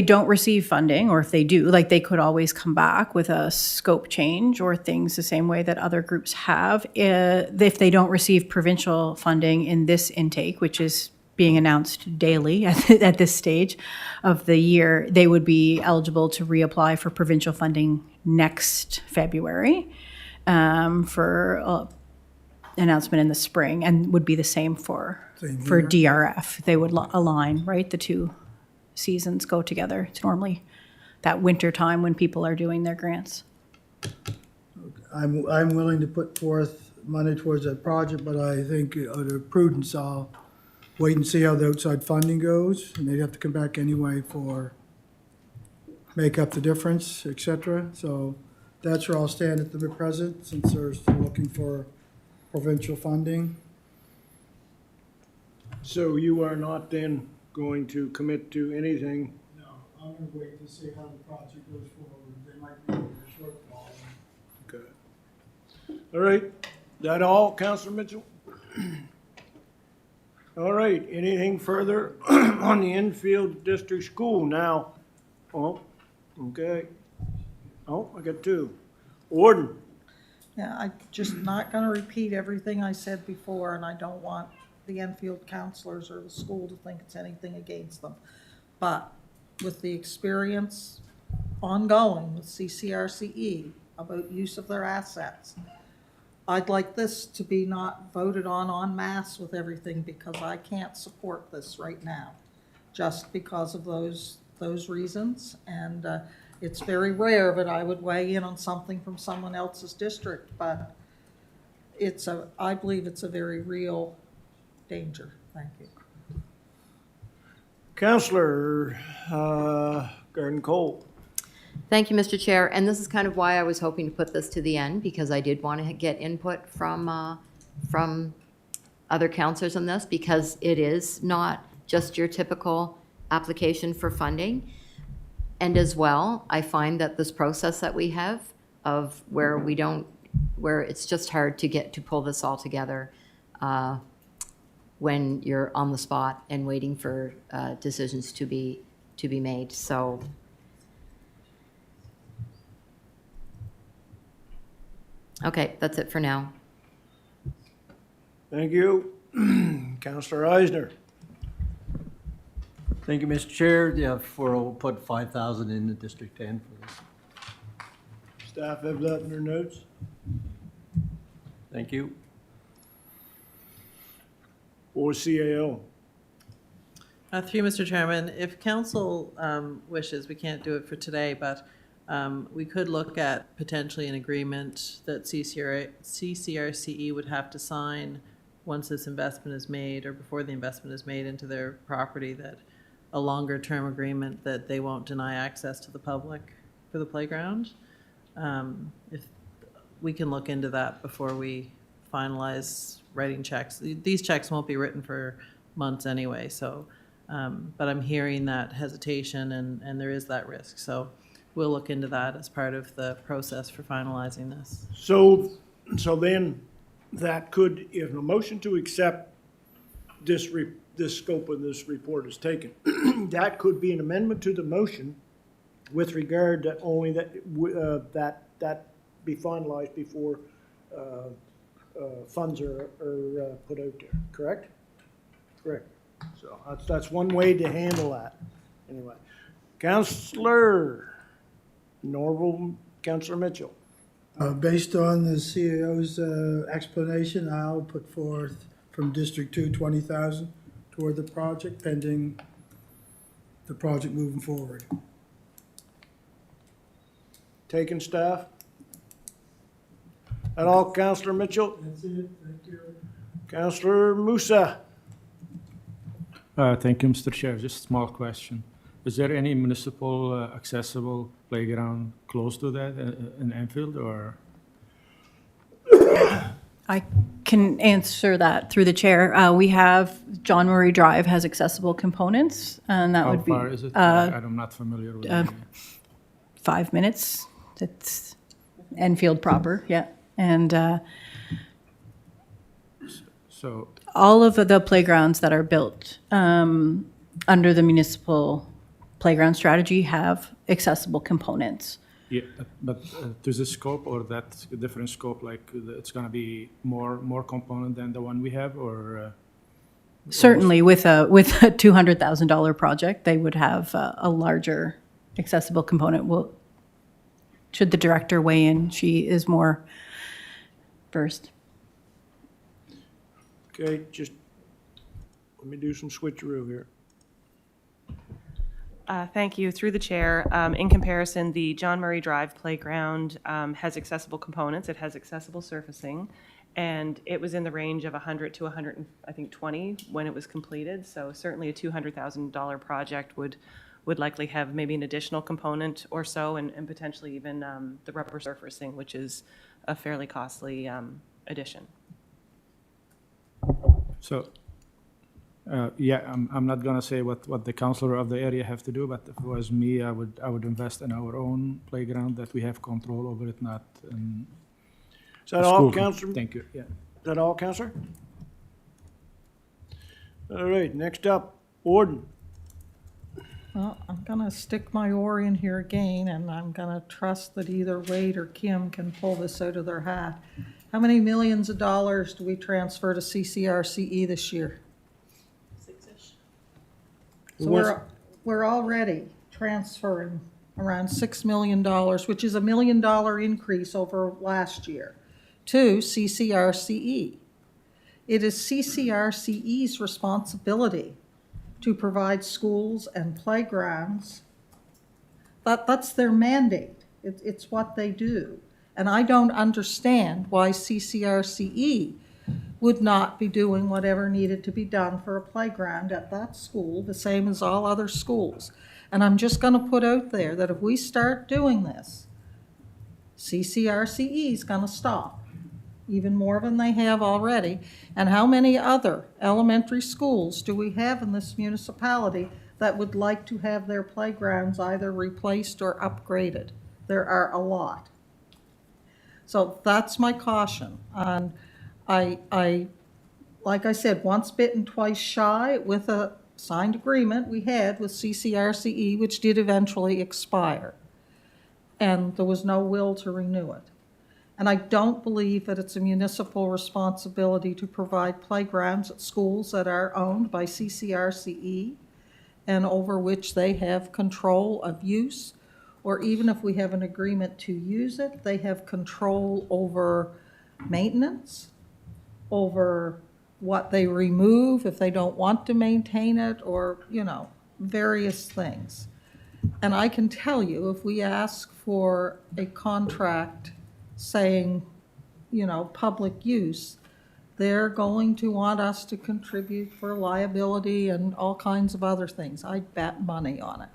Speaker 14: don't receive funding, or if they do, like, they could always come back with a scope change or things the same way that other groups have. If they don't receive provincial funding in this intake, which is being announced daily at this stage of the year, they would be eligible to reapply for provincial funding next February for announcement in the spring, and would be the same for DRF. They would align, right? The two seasons go together. It's normally that winter time when people are doing their grants.
Speaker 10: I'm willing to put forth money towards that project, but I think out of prudence, I'll wait and see how the outside funding goes, and they'd have to come back anyway for make up the difference, et cetera. So that's where I'll stand at the present, since they're still looking for provincial funding.
Speaker 7: So you are not then going to commit to anything?
Speaker 10: No, I'm gonna wait to see how the project goes forward. They might be a shortfall.
Speaker 7: Okay. All right, that all, Counselor Mitchell? All right, anything further on the Enfield District School now? Oh, okay. Oh, I got two. Warden?
Speaker 3: Yeah, I'm just not gonna repeat everything I said before, and I don't want the Enfield counselors or the school to think it's anything against them. But with the experience ongoing with CCRCE about use of their assets, I'd like this to be not voted on en masse with everything, because I can't support this right now, just because of those reasons. And it's very rare that I would weigh in on something from someone else's district, but I believe it's a very real danger. Thank you.
Speaker 7: Counselor Garden Cole.
Speaker 9: Thank you, Mr. Chair. And this is kind of why I was hoping to put this to the end, because I did want to get input from other counselors on this, because it is not just your typical application for funding. And as well, I find that this process that we have of where it's just hard to pull this all together when you're on the spot and waiting for decisions to be made. So okay, that's it for now.
Speaker 7: Thank you. Counselor Eisner.
Speaker 8: Thank you, Mr. Chair. Yeah, we'll put 5,000 in the District 10 for this.
Speaker 7: Staff have that in their notes.
Speaker 8: Thank you.
Speaker 7: Or CAO.
Speaker 16: Through Mr. Chairman, if council wishes, we can't do it for today, but we could look at potentially an agreement that CCRCE would have to sign once this investment is made, or before the investment is made into their property, that a longer term agreement that they won't deny access to the public for the playground. If we can look into that before we finalize writing checks. These checks won't be written for months anyway, so, but I'm hearing that hesitation, and there is that risk. So we'll look into that as part of the process for finalizing this.
Speaker 7: So then that could, if a motion to accept this scope of this report is taken, that could be an amendment to the motion with regard that only that be finalized before funds are put out there, correct? Correct. So that's one way to handle that. Anyway, Councillor Norval, Councillor Mitchell.
Speaker 10: Based on the CAO's explanation, I'll put forth from District 2, 20,000 toward the project, pending the project moving forward.
Speaker 7: Taken, staff? That all, Councillor Mitchell?
Speaker 10: That's it, thank you.
Speaker 7: Councillor Musa?
Speaker 13: Thank you, Mr. Chair. Just a small question. Is there any municipal accessible playground close to that in Enfield, or?
Speaker 14: I can answer that through the chair. We have, John Murray Drive has accessible components, and that
Speaker 13: How
Speaker 14: would be
Speaker 13: far is it? I'm not familiar with it.
Speaker 14: 5 minutes. It's Enfield proper, yeah. And
Speaker 13: So,
Speaker 14: all of the playgrounds that are built under the municipal playground strategy have accessible components.
Speaker 13: yeah, but to the scope, or that's a different scope, like it's gonna be more component than the one we have, or?
Speaker 14: Certainly, with a $200,000 project, they would have a larger accessible component. Well, should the director weigh in? She is more versed.
Speaker 7: Okay, just let me do some switcheroo here.
Speaker 15: Thank you. Through the chair, in comparison, the John Murray Drive playground has accessible components. It has accessible surfacing, and it was in the range of 100 to 120 when it was completed. So certainly a $200,000 project would likely have maybe an additional component or so, and potentially even the rubber surfacing, which is a fairly costly addition.
Speaker 13: So, yeah, I'm not gonna say what the counselor of the area have to do, but if it was me, I would invest in our own playground, that we have control over it, not in.
Speaker 7: Is that all, Counselor?
Speaker 13: Thank you, yeah.
Speaker 7: Is that all, Counselor? All right, next up, Orden.
Speaker 3: Well, I'm gonna stick my oar in here again, and I'm gonna trust that either Wade or Kim can pull this out of their hat. How many millions of dollars do we transfer to CCRCE this year?
Speaker 15: 6-ish.
Speaker 3: So we're already transferring around $6 million, which is $1 million increase over last year, to CCRCE. It is CCRCE's responsibility to provide schools and playgrounds. That's their mandate. It's what they do. And I don't understand why CCRCE would not be doing whatever needed to be done for a playground at that school, the same as all other schools. And I'm just going to put out there that if we start doing this, CCRCE is going to stop, even more than they have already. And how many other elementary schools do we have in this municipality that would like to have their playgrounds either replaced or upgraded? There are a lot. So that's my caution. And I, like I said, once bitten, twice shy with a signed agreement we had with CCRCE, which did eventually expire. And there was no will to renew it. And I don't believe that it's a municipal responsibility to provide playgrounds at schools that are owned by CCRCE and over which they have control of use, or even if we have an agreement to use it, they have control over maintenance, over what they remove if they don't want to maintain it, or, you know, various things. And I can tell you, if we ask for a contract saying, you know, public use, they're going to want us to contribute for liability and all kinds of other things. I'd bet money on it.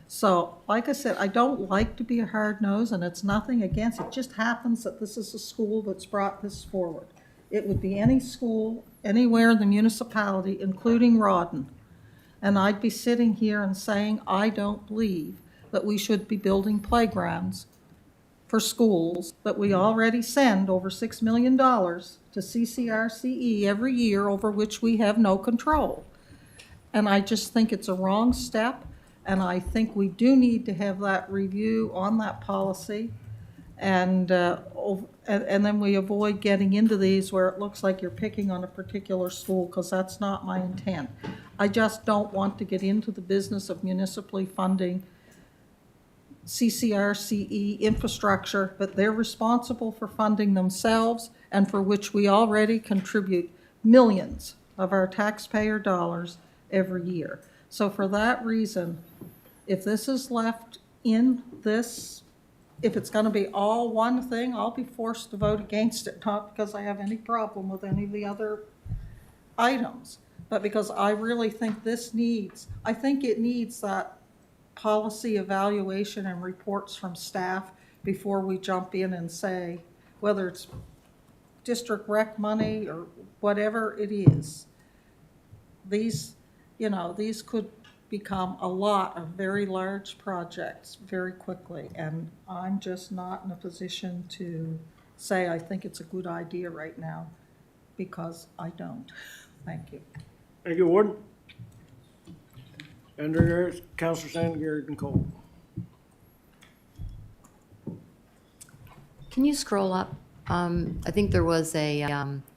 Speaker 3: So, like I said, I don't like to be a hard nose, and it's nothing against it. It just happens that this is a school that's brought this forward. It would be any school, anywhere in the municipality, including Rawdon. And I'd be sitting here and saying, I don't believe that we should be building playgrounds for schools that we already send over $6 million to CCRCE every year, over which we have no control. And I just think it's a wrong step. And I think we do need to have that review on that policy. And then we avoid getting into these where it looks like you're picking on a particular school, because that's not my intent. I just don't want to get into the business of municipally funding CCRCE infrastructure, but they're responsible for funding themselves, and for which we already contribute millions of our taxpayer dollars every year. So for that reason, if this is left in this, if it's going to be all one thing, I'll be forced to vote against it, not because I have any problem with any of the other items, but because I really think this needs, I think it needs that policy evaluation and reports from staff before we jump in and say, whether it's district rec money or whatever it is. These, these could become a lot of very large projects very quickly, and I'm just not in a position to say I think it's a good idea right now, because I don't. Thank you.
Speaker 7: Thank you, Warden. And there's Councillor Sandgard and Cole.
Speaker 9: Can you scroll up? I think there was a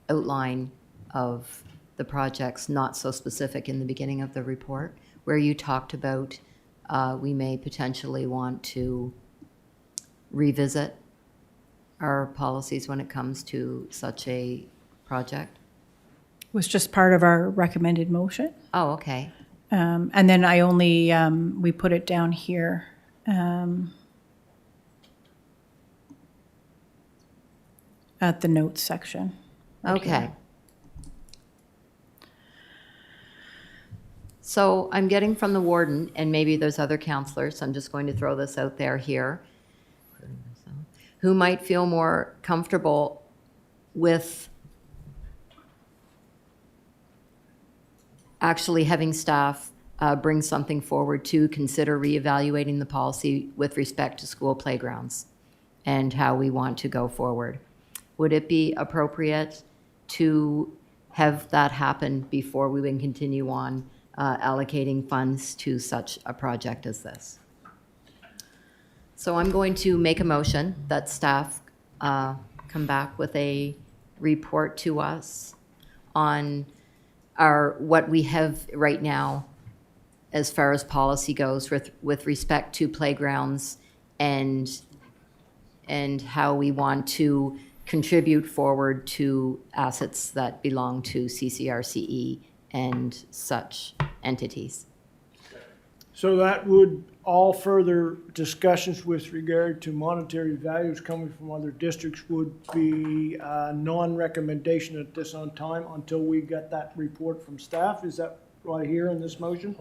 Speaker 9: outline of the projects, not so specific in the beginning of the report, where you talked about we may potentially want to revisit our policies when it comes to such a project.
Speaker 14: Was just part of our recommended motion.
Speaker 9: Oh, okay.
Speaker 14: And then I only, we put it down here. At the notes section. right
Speaker 9: Okay.
Speaker 14: here.
Speaker 9: So I'm getting from the warden, and maybe there's other counselors, I'm just going to throw this out there here, who might feel more comfortable with actually having staff bring something forward to consider reevaluating the policy with respect to school playgrounds and how we want to go forward. Would it be appropriate to have that happen before we would continue on allocating funds to such a project as this? So I'm going to make a motion that staff come back with a report to us on what we have right now as far as policy goes with respect to playgrounds and how we want to contribute forward to assets that belong to CCRCE and such entities.
Speaker 7: So that would, all further discussions with regard to monetary values coming from other districts would be a non-recommendation at this on time until we get that report from staff? Is that right here in this motion?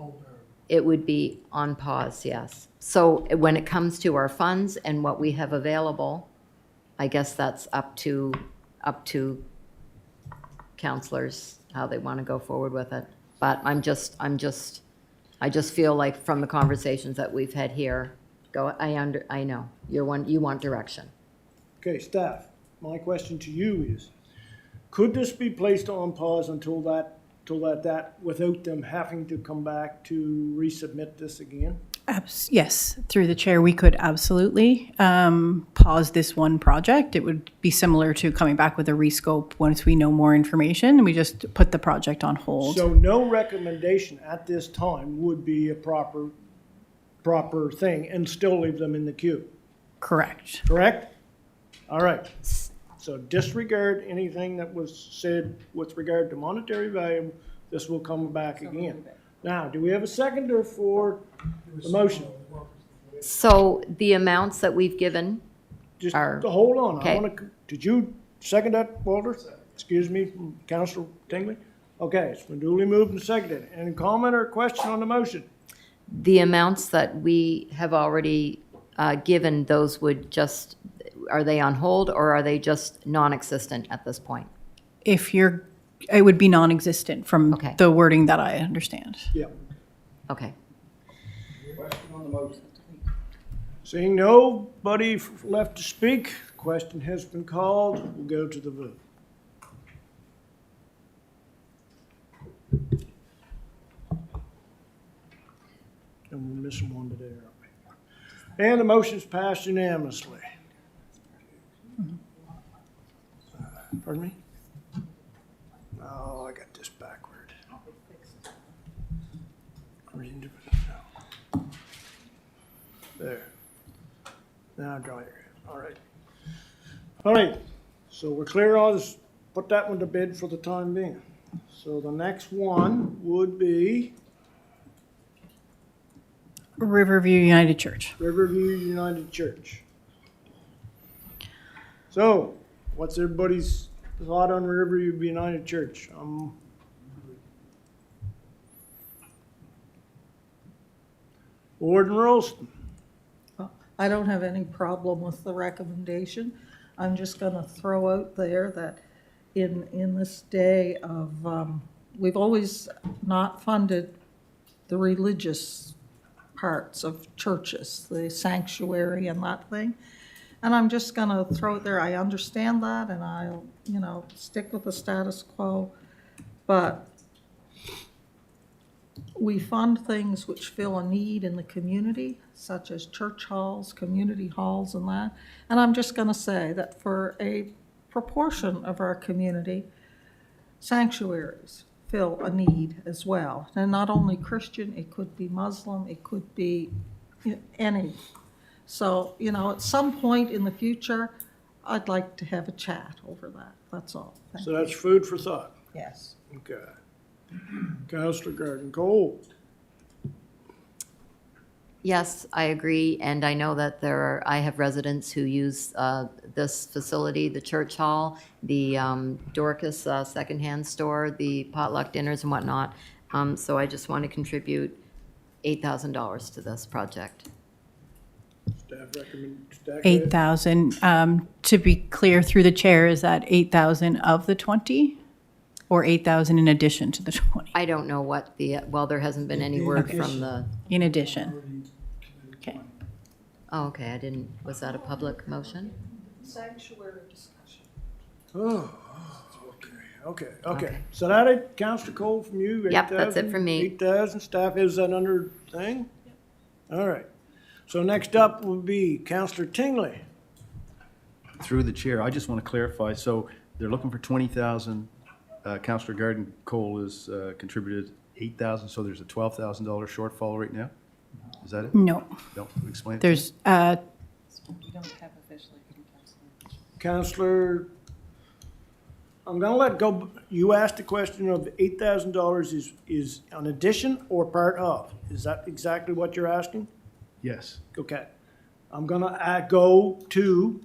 Speaker 9: It would be on pause, yes. So when it comes to our funds and what we have available, I guess that's up to counselors, how they want to go forward with it. But I just feel like from the conversations that we've had here, I know, you want direction.
Speaker 7: Okay, staff, my question to you is, could this be placed on pause until that, without them having to come back to resubmit this again?
Speaker 14: Yes, through the chair, we could absolutely pause this one project. It would be similar to coming back with a rescope once we know more information. We just put the project on hold.
Speaker 7: So no recommendation at this time would be a proper thing and still leave them in the queue?
Speaker 14: Correct.
Speaker 7: Correct? All right. So disregard anything that was said with regard to monetary value. This will come back again. Now, do we have a seconder for the motion?
Speaker 9: So the amounts that we've given
Speaker 7: Just
Speaker 9: are.
Speaker 7: hold on.
Speaker 9: Okay.
Speaker 7: Did you second that, Walter? Excuse me, Councilor Tingley? Okay, it's been duly moved and seconded. Any comment or question on the motion?
Speaker 9: The amounts that we have already given, those would just, are they on hold or are they just non-existent at this point?
Speaker 14: It would be non-existent from
Speaker 9: Okay.
Speaker 14: the wording that I understand.
Speaker 7: Yeah.
Speaker 9: Okay.
Speaker 7: Seeing nobody left to speak, the question has been called. We'll go to the vote. And we're missing one today, aren't we? And the motion's passed unanimously. Pardon me? Oh, I got this backward. There. Now draw your, all right. All right, so we're clear. I'll just put that one to bed for the time being. So the next one would be
Speaker 14: Riverview United Church.
Speaker 7: Riverview United Church. So, what's everybody's thought on Riverview United Church? Warden Rolston.
Speaker 3: I don't have any problem with the recommendation. I'm just gonna throw out there that in this day of, we've always not funded the religious parts of churches, the sanctuary and that thing. And I'm just gonna throw it there, I understand that, and I'll, stick with the status quo. But we fund things which fill a need in the community, such as church halls, community halls and that. And I'm just gonna say that for a proportion of our community, sanctuaries fill a need as well. And not only Christian, it could be Muslim, it could be any. So, at some point in the future, I'd like to have a chat over that, that's all. Thank
Speaker 7: So
Speaker 3: you.
Speaker 7: that's food for thought.
Speaker 3: Yes.
Speaker 7: Okay. Counselor Garden Cole.
Speaker 9: Yes, I agree, and I know that I have residents who use this facility, the church hall, the Dorcas secondhand store, the potluck dinners and whatnot. So I just want to contribute $8,000 to this project.
Speaker 7: Staff recommend, staff.
Speaker 14: 8,000. To be clear, through the chair, is that 8,000 of the 20? Or 8,000 in addition to the 20?
Speaker 9: I don't know what there hasn't been any word from the,
Speaker 14: In addition. Okay.
Speaker 9: oh, okay, was that a public motion?
Speaker 3: Sanctuary discussion.
Speaker 7: Oh, okay. So that it, Counselor Cole from you?
Speaker 9: Yep, that's it
Speaker 7: 8,000?
Speaker 9: from me.
Speaker 7: 8,000, staff, is that under thing? All right. So next up will be Counselor Tingley.
Speaker 1: Through the chair, I just want to clarify, so they're looking for 20,000. Councillor Garden Cole has contributed 8,000, so there's a $12,000 shortfall right now? Is that it?
Speaker 14: No.
Speaker 1: No, explain it.
Speaker 14: There's,
Speaker 16: We don't have officially.
Speaker 7: Counselor, I'm gonna let go, you asked the question of $8,000 is an addition or part of? Is that exactly what you're asking?
Speaker 1: Yes.
Speaker 7: Okay. I'm gonna go to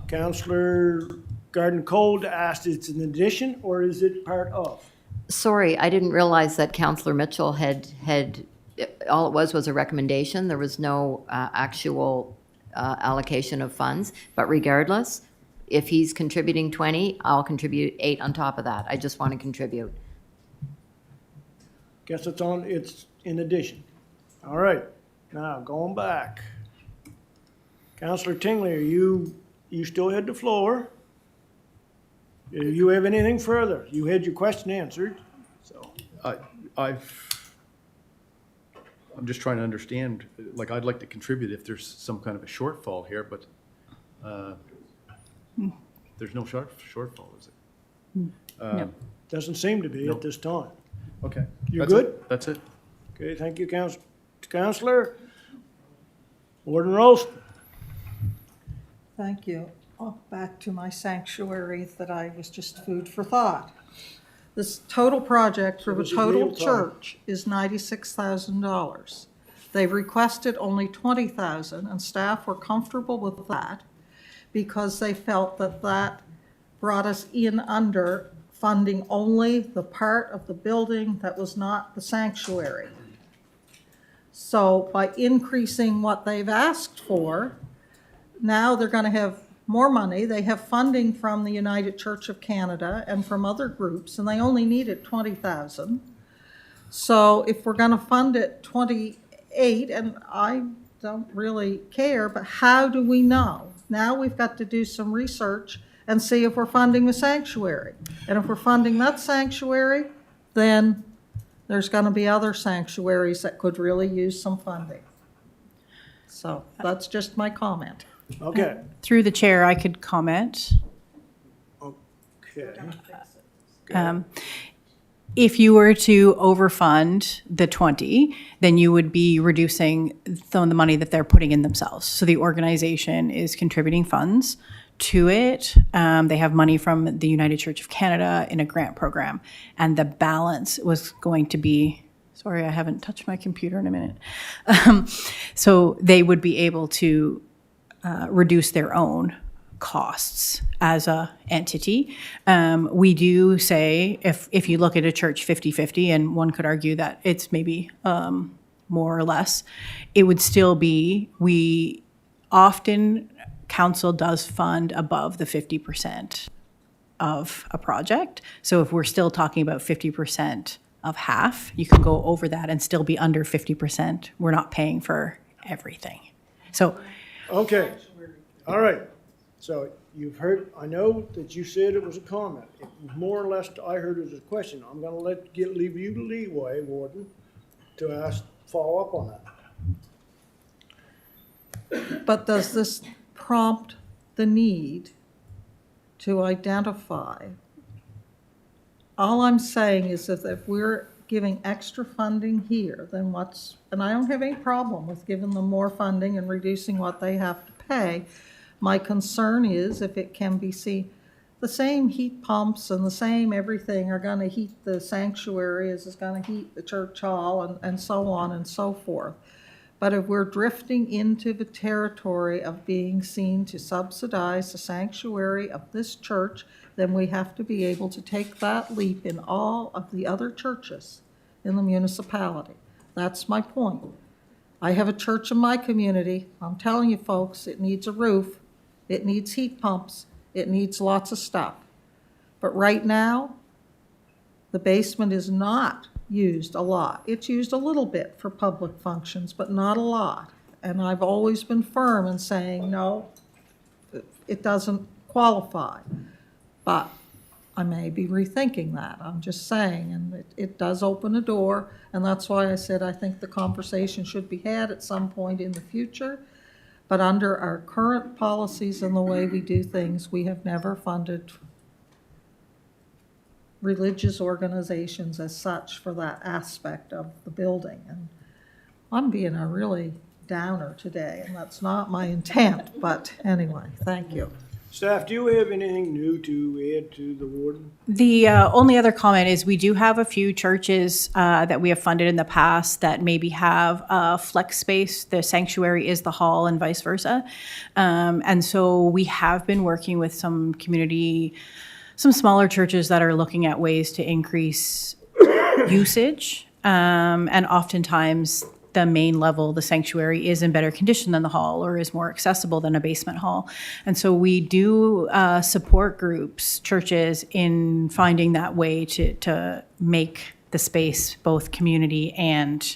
Speaker 7: Counselor Garden Cole to ask, it's an addition or is it part of?
Speaker 9: Sorry, I didn't realize that Counselor Mitchell had, all it was a recommendation. There was no actual allocation of funds. But regardless, if he's contributing 20, I'll contribute 8 on top of that. I just want to contribute.
Speaker 7: Guess it's in addition. All right, now going back. Counselor Tingley, you still had the floor. Do you have anything further? You had your question answered, so.
Speaker 1: I'm just trying to understand, like, I'd like to contribute if there's some kind of a shortfall here, but there's no shortfall, is it?
Speaker 14: No.
Speaker 7: Doesn't seem to be
Speaker 1: No.
Speaker 7: at this time.
Speaker 1: Okay.
Speaker 7: You
Speaker 1: That's
Speaker 7: good?
Speaker 1: it. That's it.
Speaker 7: Okay, thank you, Counselor. Warden Rolston.
Speaker 3: Thank you. Back to my sanctuary that I was just food for thought. This total project for the
Speaker 7: this is
Speaker 3: total
Speaker 7: real talk.
Speaker 3: church is $96,000. They requested only $20,000, and staff were comfortable with that because they felt that that brought us in under funding only the part of the building that was not the sanctuary. So by increasing what they've asked for, now they're going to have more money. They have funding from the United Church of Canada and from other groups, and they only needed $20,000. So if we're going to fund it 28, and I don't really care, but how do we know? Now we've got to do some research and see if we're funding the sanctuary. And if we're funding that sanctuary, then there's going to be other sanctuaries that could really use some funding. So that's just my comment.
Speaker 7: Okay.
Speaker 14: Through the chair, I could comment.
Speaker 7: Okay.
Speaker 14: If you were to overfund the 20, then you would be reducing some of the money that they're putting in themselves. So the organization is contributing funds to it. They have money from the United Church of Canada in a grant program. And the balance was going to be, sorry, I haven't touched my computer in a minute. So they would be able to reduce their own costs as a entity. We do say if you look at a church 50-50, and one could argue that it's maybe more or less, it would still be, we often, council does fund above the 50% of a project. So if we're still talking about 50% of half, you can go over that and still be under 50%. We're not paying for everything. So
Speaker 7: Okay, all right. So you've heard, I know that you said it was a comment. It was more or less, I heard it as a question. I'm gonna leave you the leeway, Warden, to ask, follow up on that.
Speaker 3: But does this prompt the need to identify? All I'm saying is that if we're giving extra funding here, then what's, and I don't have any problem with giving them more funding and reducing what they have to pay. My concern is if it can be seen, the same heat pumps and the same everything are gonna heat the sanctuary as is gonna heat the church hall and so on and so forth. But if we're drifting into the territory of being seen to subsidize the sanctuary of this church, then we have to be able to take that leap in all of the other churches in the municipality. That's my point. I have a church in my community. I'm telling you folks, it needs a roof, it needs heat pumps, it needs lots of stuff. But right now, the basement is not used a lot. It's used a little bit for public functions, but not a lot. And I've always been firm in saying, no, it doesn't qualify. But I may be rethinking that. I'm just saying, and it does open a door, and that's why I said I think the conversation should be had at some point in the future. But under our current policies and the way we do things, we have never funded religious organizations as such for that aspect of the building. And I'm being a really downer today, and that's not my intent, but anyway, thank you.
Speaker 7: Staff, do you have anything new to add to the warden?
Speaker 14: the only other comment is we do have a few churches that we have funded in the past that maybe have flex space. The sanctuary is the hall and vice versa. And so we have been working with some smaller churches that are looking at ways to increase usage. And oftentimes the main level, the sanctuary, is in better condition than the hall or is more accessible than a basement hall. And so we do support groups, churches, in finding that way to make the space both community and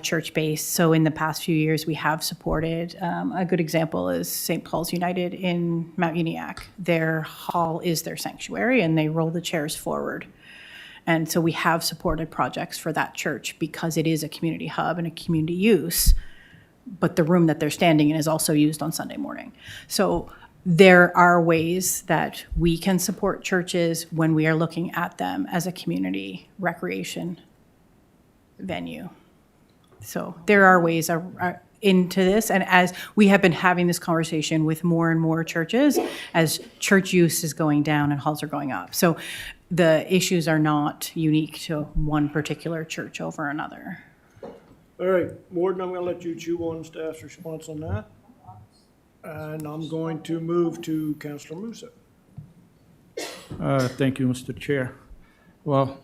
Speaker 14: church-based. So in the past few years, we have supported, a good example is St. Paul's United in Mount Uniacke. Their hall is their sanctuary, and they roll the chairs forward. And so we have supported projects for that church because it is a community hub and a community use, but the room that they're standing in is also used on Sunday morning. So there are ways that we can support churches when we are looking at them as a community recreation venue. So there are ways into this, and as we have been having this conversation with more and more churches, as church use is going down and halls are going up. So the issues are not unique to one particular church over another.
Speaker 7: All right, Warden, I'm gonna let you chew on staff's response on that. And I'm going to move to Councillor Musa.
Speaker 13: Thank you, Mr. Chair. Well,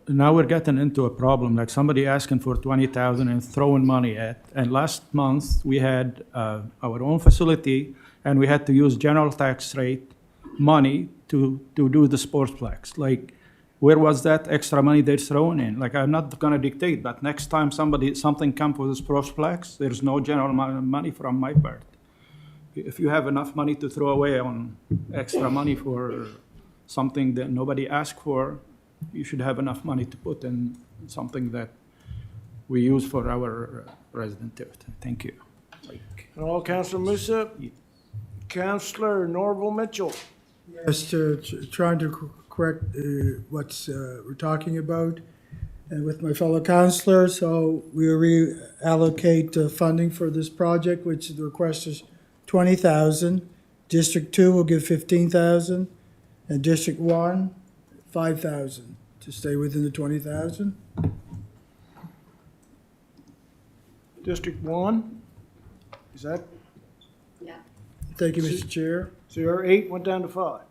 Speaker 13: now we're getting into a problem, like somebody asking for 20,000 and throwing money at. And last month, we had our own facility, and we had to use general tax rate money to do the sportsplex. Like, where was that extra money they're throwing in? Like, I'm not gonna dictate, but next time something comes with a sportsplex, there's no general money from my part. If you have enough money to throw away on extra money for something that nobody asked for, you should have enough money to put in something that we use for our resident youth. Thank you.
Speaker 7: Hello, Councillor Musa. Councillor Norval Mitchell.
Speaker 10: Yes, trying to correct what's we're talking about, and with my fellow councillors, so we reallocate funding for this project, which the request is 20,000. District 2 will give 15,000, and District 1, 5,000, to stay within the 20,000.
Speaker 7: District 1, is that?
Speaker 10: Yeah. Thank you, Mr. Chair.
Speaker 7: So your 8 went down to 5?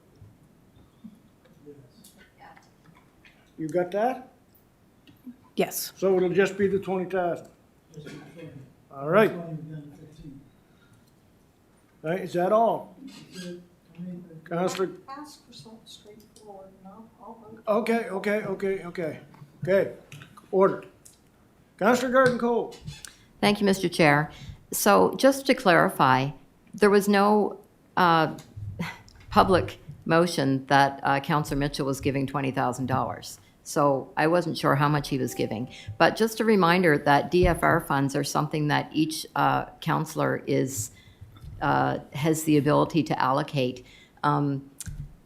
Speaker 7: You got that?
Speaker 14: Yes.
Speaker 7: So it'll just be the 20,000? All right. Right, is that all? Counselor,
Speaker 3: Ask for something straightforward, no?
Speaker 7: okay. Order. Counselor Garden Cole.
Speaker 9: Thank you, Mr. Chair. So just to clarify, there was no public motion that Councillor Mitchell was giving $20,000. So I wasn't sure how much he was giving. But just a reminder that DFR funds are something that each councillor has the ability to allocate.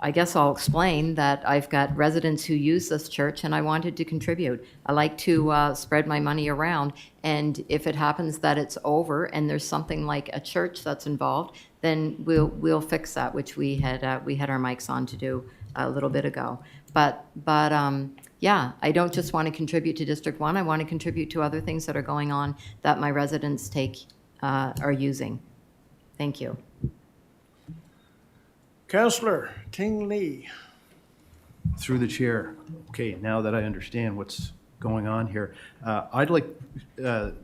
Speaker 9: I guess I'll explain that I've got residents who use this church and I wanted to contribute. I like to spread my money around, and if it happens that it's over and there's something like a church that's involved, then we'll fix that, which we had our mics on to do a little bit ago. But yeah, I don't just want to contribute to District 1, I want to contribute to other things that are going on that my residents are using. Thank you.
Speaker 7: Counselor Ting Lee.
Speaker 1: Through the chair. Okay, now that I understand what's going on here, I'd like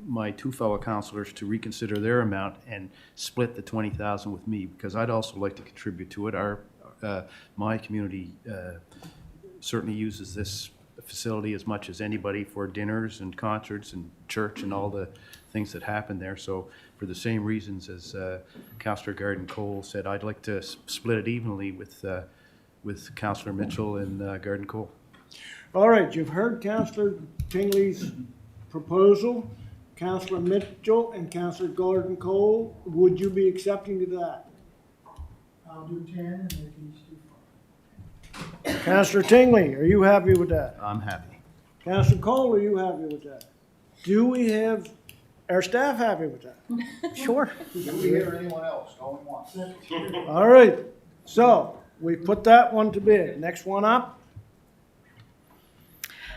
Speaker 1: my two fellow councilors to reconsider their amount and split the 20,000 with me, because I'd also like to contribute to it. My community certainly uses this facility as much as anybody for dinners and concerts and church and all the things that happen there. So for the same reasons as Councillor Garden Cole said, I'd like to split it evenly with Councillor Mitchell and Garden Cole.
Speaker 7: All right, you've heard Councillor Ting Lee's proposal. Councillor Mitchell and Councillor Garden Cole, would you be accepting of that?
Speaker 10: I'll do 10 and they can each do 5.
Speaker 7: Councillor Ting Lee, are you happy with that?
Speaker 1: I'm happy.
Speaker 7: Councillor Cole, are you happy with that? Do we have our staff happy with that?
Speaker 14: Sure.
Speaker 5: Do we hear anyone else going once?
Speaker 7: All right, so we put that one to bed. Next one up?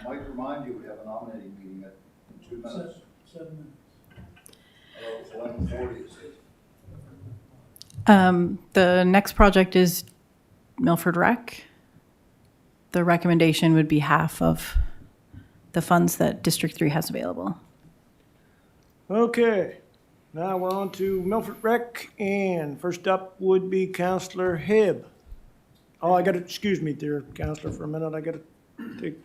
Speaker 5: I might remind you, we have a nominating meeting in 2 minutes.
Speaker 10: 7 minutes.
Speaker 5: Although it's 11:40, it says.
Speaker 14: The next project is Milford Rec. The recommendation would be half of the funds that District 3 has available.
Speaker 7: Okay, now we're on to Milford Rec, and first up would be Councillor Hibb. Oh, I gotta, excuse me there, Councillor, for a minute, I gotta take.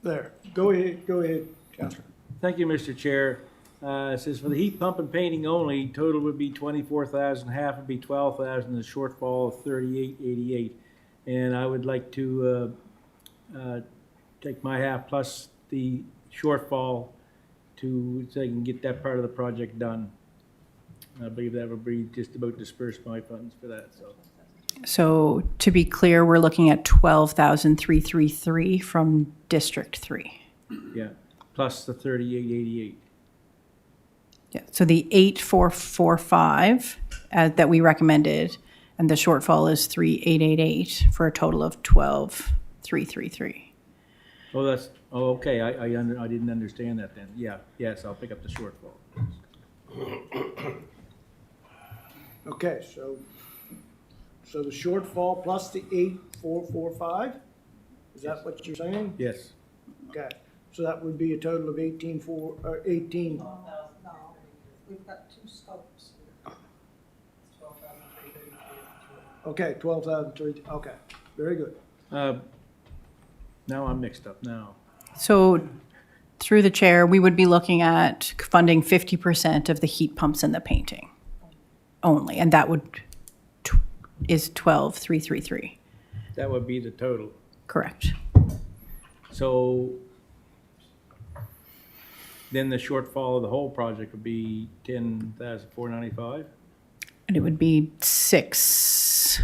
Speaker 7: There, go ahead, Councillor.
Speaker 2: Thank you, Mr. Chair. It says for the heat pump and painting only, total would be 24,000, half would be 12,000, the shortfall of 3888. And I would like to take my half plus the shortfall so I can get that part of the project done. I believe that would be just about disperse my funds for that, so.
Speaker 14: So to be clear, we're looking at 12,333 from District 3.
Speaker 2: Yeah, plus the 3888.
Speaker 14: Yeah, so the 8445 that we recommended, and the shortfall is 3888 for a total of 12,333.
Speaker 2: Oh, okay, I didn't understand that then. Yeah, yes, I'll pick up the shortfall.
Speaker 7: Okay, so the shortfall plus the 8445, is that what you're saying?
Speaker 2: Yes.
Speaker 7: Okay, so that would be a total of 18.
Speaker 3: No, we've got two scopes.
Speaker 7: Okay, 12,003, okay, very good.
Speaker 2: Now I'm mixed up now.
Speaker 14: So through the chair, we would be looking at funding 50% of the heat pumps and the painting only, and that is 12,333.
Speaker 2: That would be the total.
Speaker 14: Correct.
Speaker 2: So then the shortfall of the whole project would be 10,495?
Speaker 14: And it would be six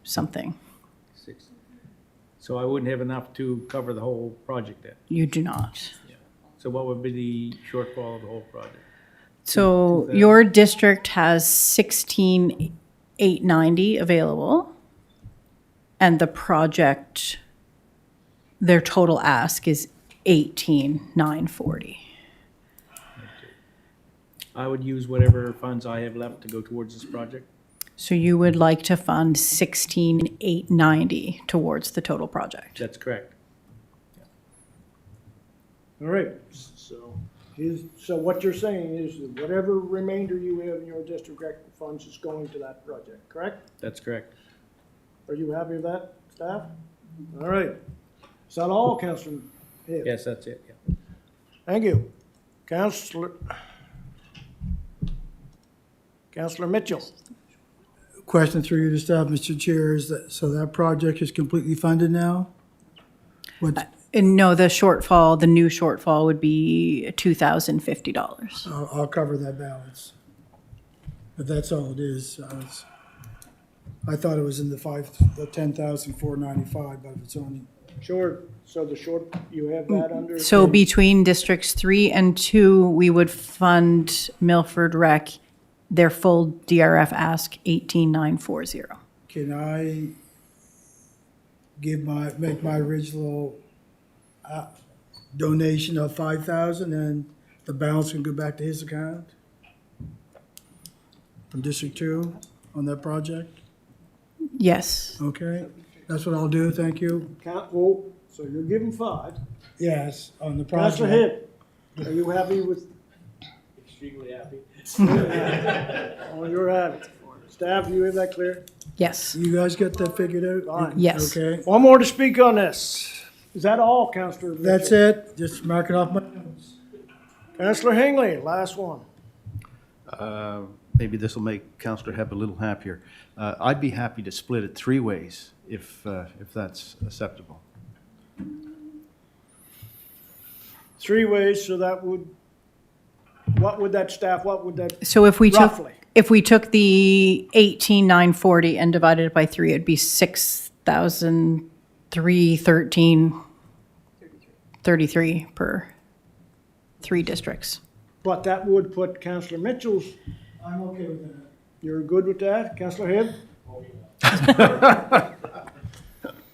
Speaker 14: something.
Speaker 2: 6. So I wouldn't have enough to cover the whole project then?
Speaker 14: You do not.
Speaker 2: So what would be the shortfall of the whole project?
Speaker 14: So your district has 16,890 available, and the project, their total ask is 18,940.
Speaker 2: I would use whatever funds I have left to go towards this project.
Speaker 14: So you would like to fund 16,890 towards the total project?
Speaker 2: That's correct.
Speaker 7: All right, so what you're saying is that whatever remainder you have in your district rec funds is going to that project, correct?
Speaker 2: That's correct.
Speaker 7: Are you happy with that, staff? All right. Is that all, Councillor Hibb?
Speaker 2: Yes, that's it, yeah.
Speaker 7: Thank you. Councillor Mitchell.
Speaker 10: Question through you to staff, Mr. Chair, is that, so that project is completely funded now? What,
Speaker 14: And no, the shortfall, the new shortfall would be $2,050.
Speaker 10: I'll cover that balance. But that's all it is. I thought it was in the 10,495, but it's only,
Speaker 7: Short, so the short, you have that under?
Speaker 14: So between districts 3 and 2, we would fund Milford Rec, their full DRF ask 18,940.
Speaker 10: can I make my original donation of 5,000 and the balance can go back to his account? From District 2 on that project?
Speaker 14: Yes.
Speaker 10: Okay, that's what I'll do, thank you.
Speaker 7: So you're giving 5.
Speaker 10: Yes, on the
Speaker 7: Councillor
Speaker 10: project.
Speaker 7: Hibb, are you happy with?
Speaker 2: Extremely happy.
Speaker 7: Oh, you're happy. Staff, you have that clear?
Speaker 14: Yes.
Speaker 10: You guys get that figured out?
Speaker 7: Fine.
Speaker 14: Yes.
Speaker 10: Okay,
Speaker 7: One more to speak on this. Is that all, Councillor Mitchell?
Speaker 10: that's it, just mark it off my notes.
Speaker 7: Councillor Hingley, last one.
Speaker 1: Maybe this will make Councillor Hebb a little happier. I'd be happy to split it 3 ways if that's acceptable.
Speaker 7: 3 ways, so that would, what would that
Speaker 14: So if we
Speaker 7: roughly?
Speaker 14: took the 18,940 and divided it by 3, it'd be 6,333 per 3 districts.
Speaker 7: But that would put Councillor Mitchell's,
Speaker 10: I'm okay with that.
Speaker 7: you're good with that, Councillor Hibb?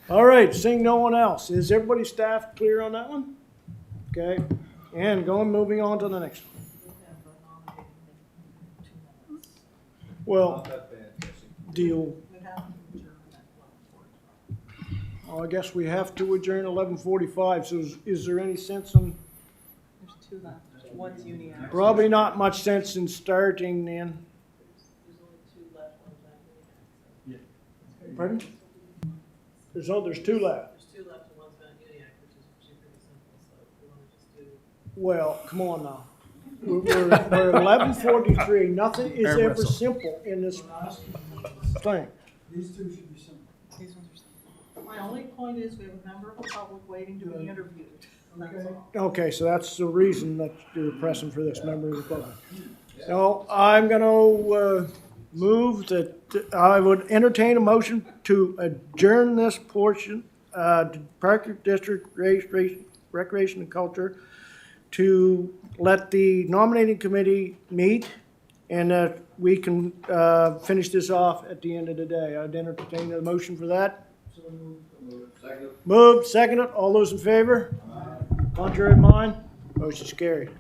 Speaker 7: All right, seeing no one else, is everybody's staff clear on that one? Okay, and moving on to the next one. Well, deal. Oh, I guess we have to adjourn 11:45, so is there any sense in?
Speaker 16: There's 2 left. One's Uniac.
Speaker 7: Probably not much sense in starting then.
Speaker 16: There's only 2 left. One's Uniac.
Speaker 7: Pardon? There's 2 left.
Speaker 16: There's 2 left and one's Mount Uniac, which is pretty simple, so if we want to just do.
Speaker 7: Well, come on now. We're 11:43. Nothing is
Speaker 2: Arm
Speaker 7: ever
Speaker 2: wrestle.
Speaker 7: simple in this thing.
Speaker 10: These 2 should be simple.
Speaker 16: These ones are simple. My only point is we have a member of the public waiting to be interviewed. That's all.
Speaker 7: Okay, so that's the reason that you're pressing for this member of the public. So I'm gonna move that I would entertain a motion to adjourn this portion, to Park District Recreation and Culture, to let the nominating committee meet and that we can finish this off at the end of the day. I'd entertain a motion for that. Moved, seconded. All those in favor? Contrary to mine? Motion's carried.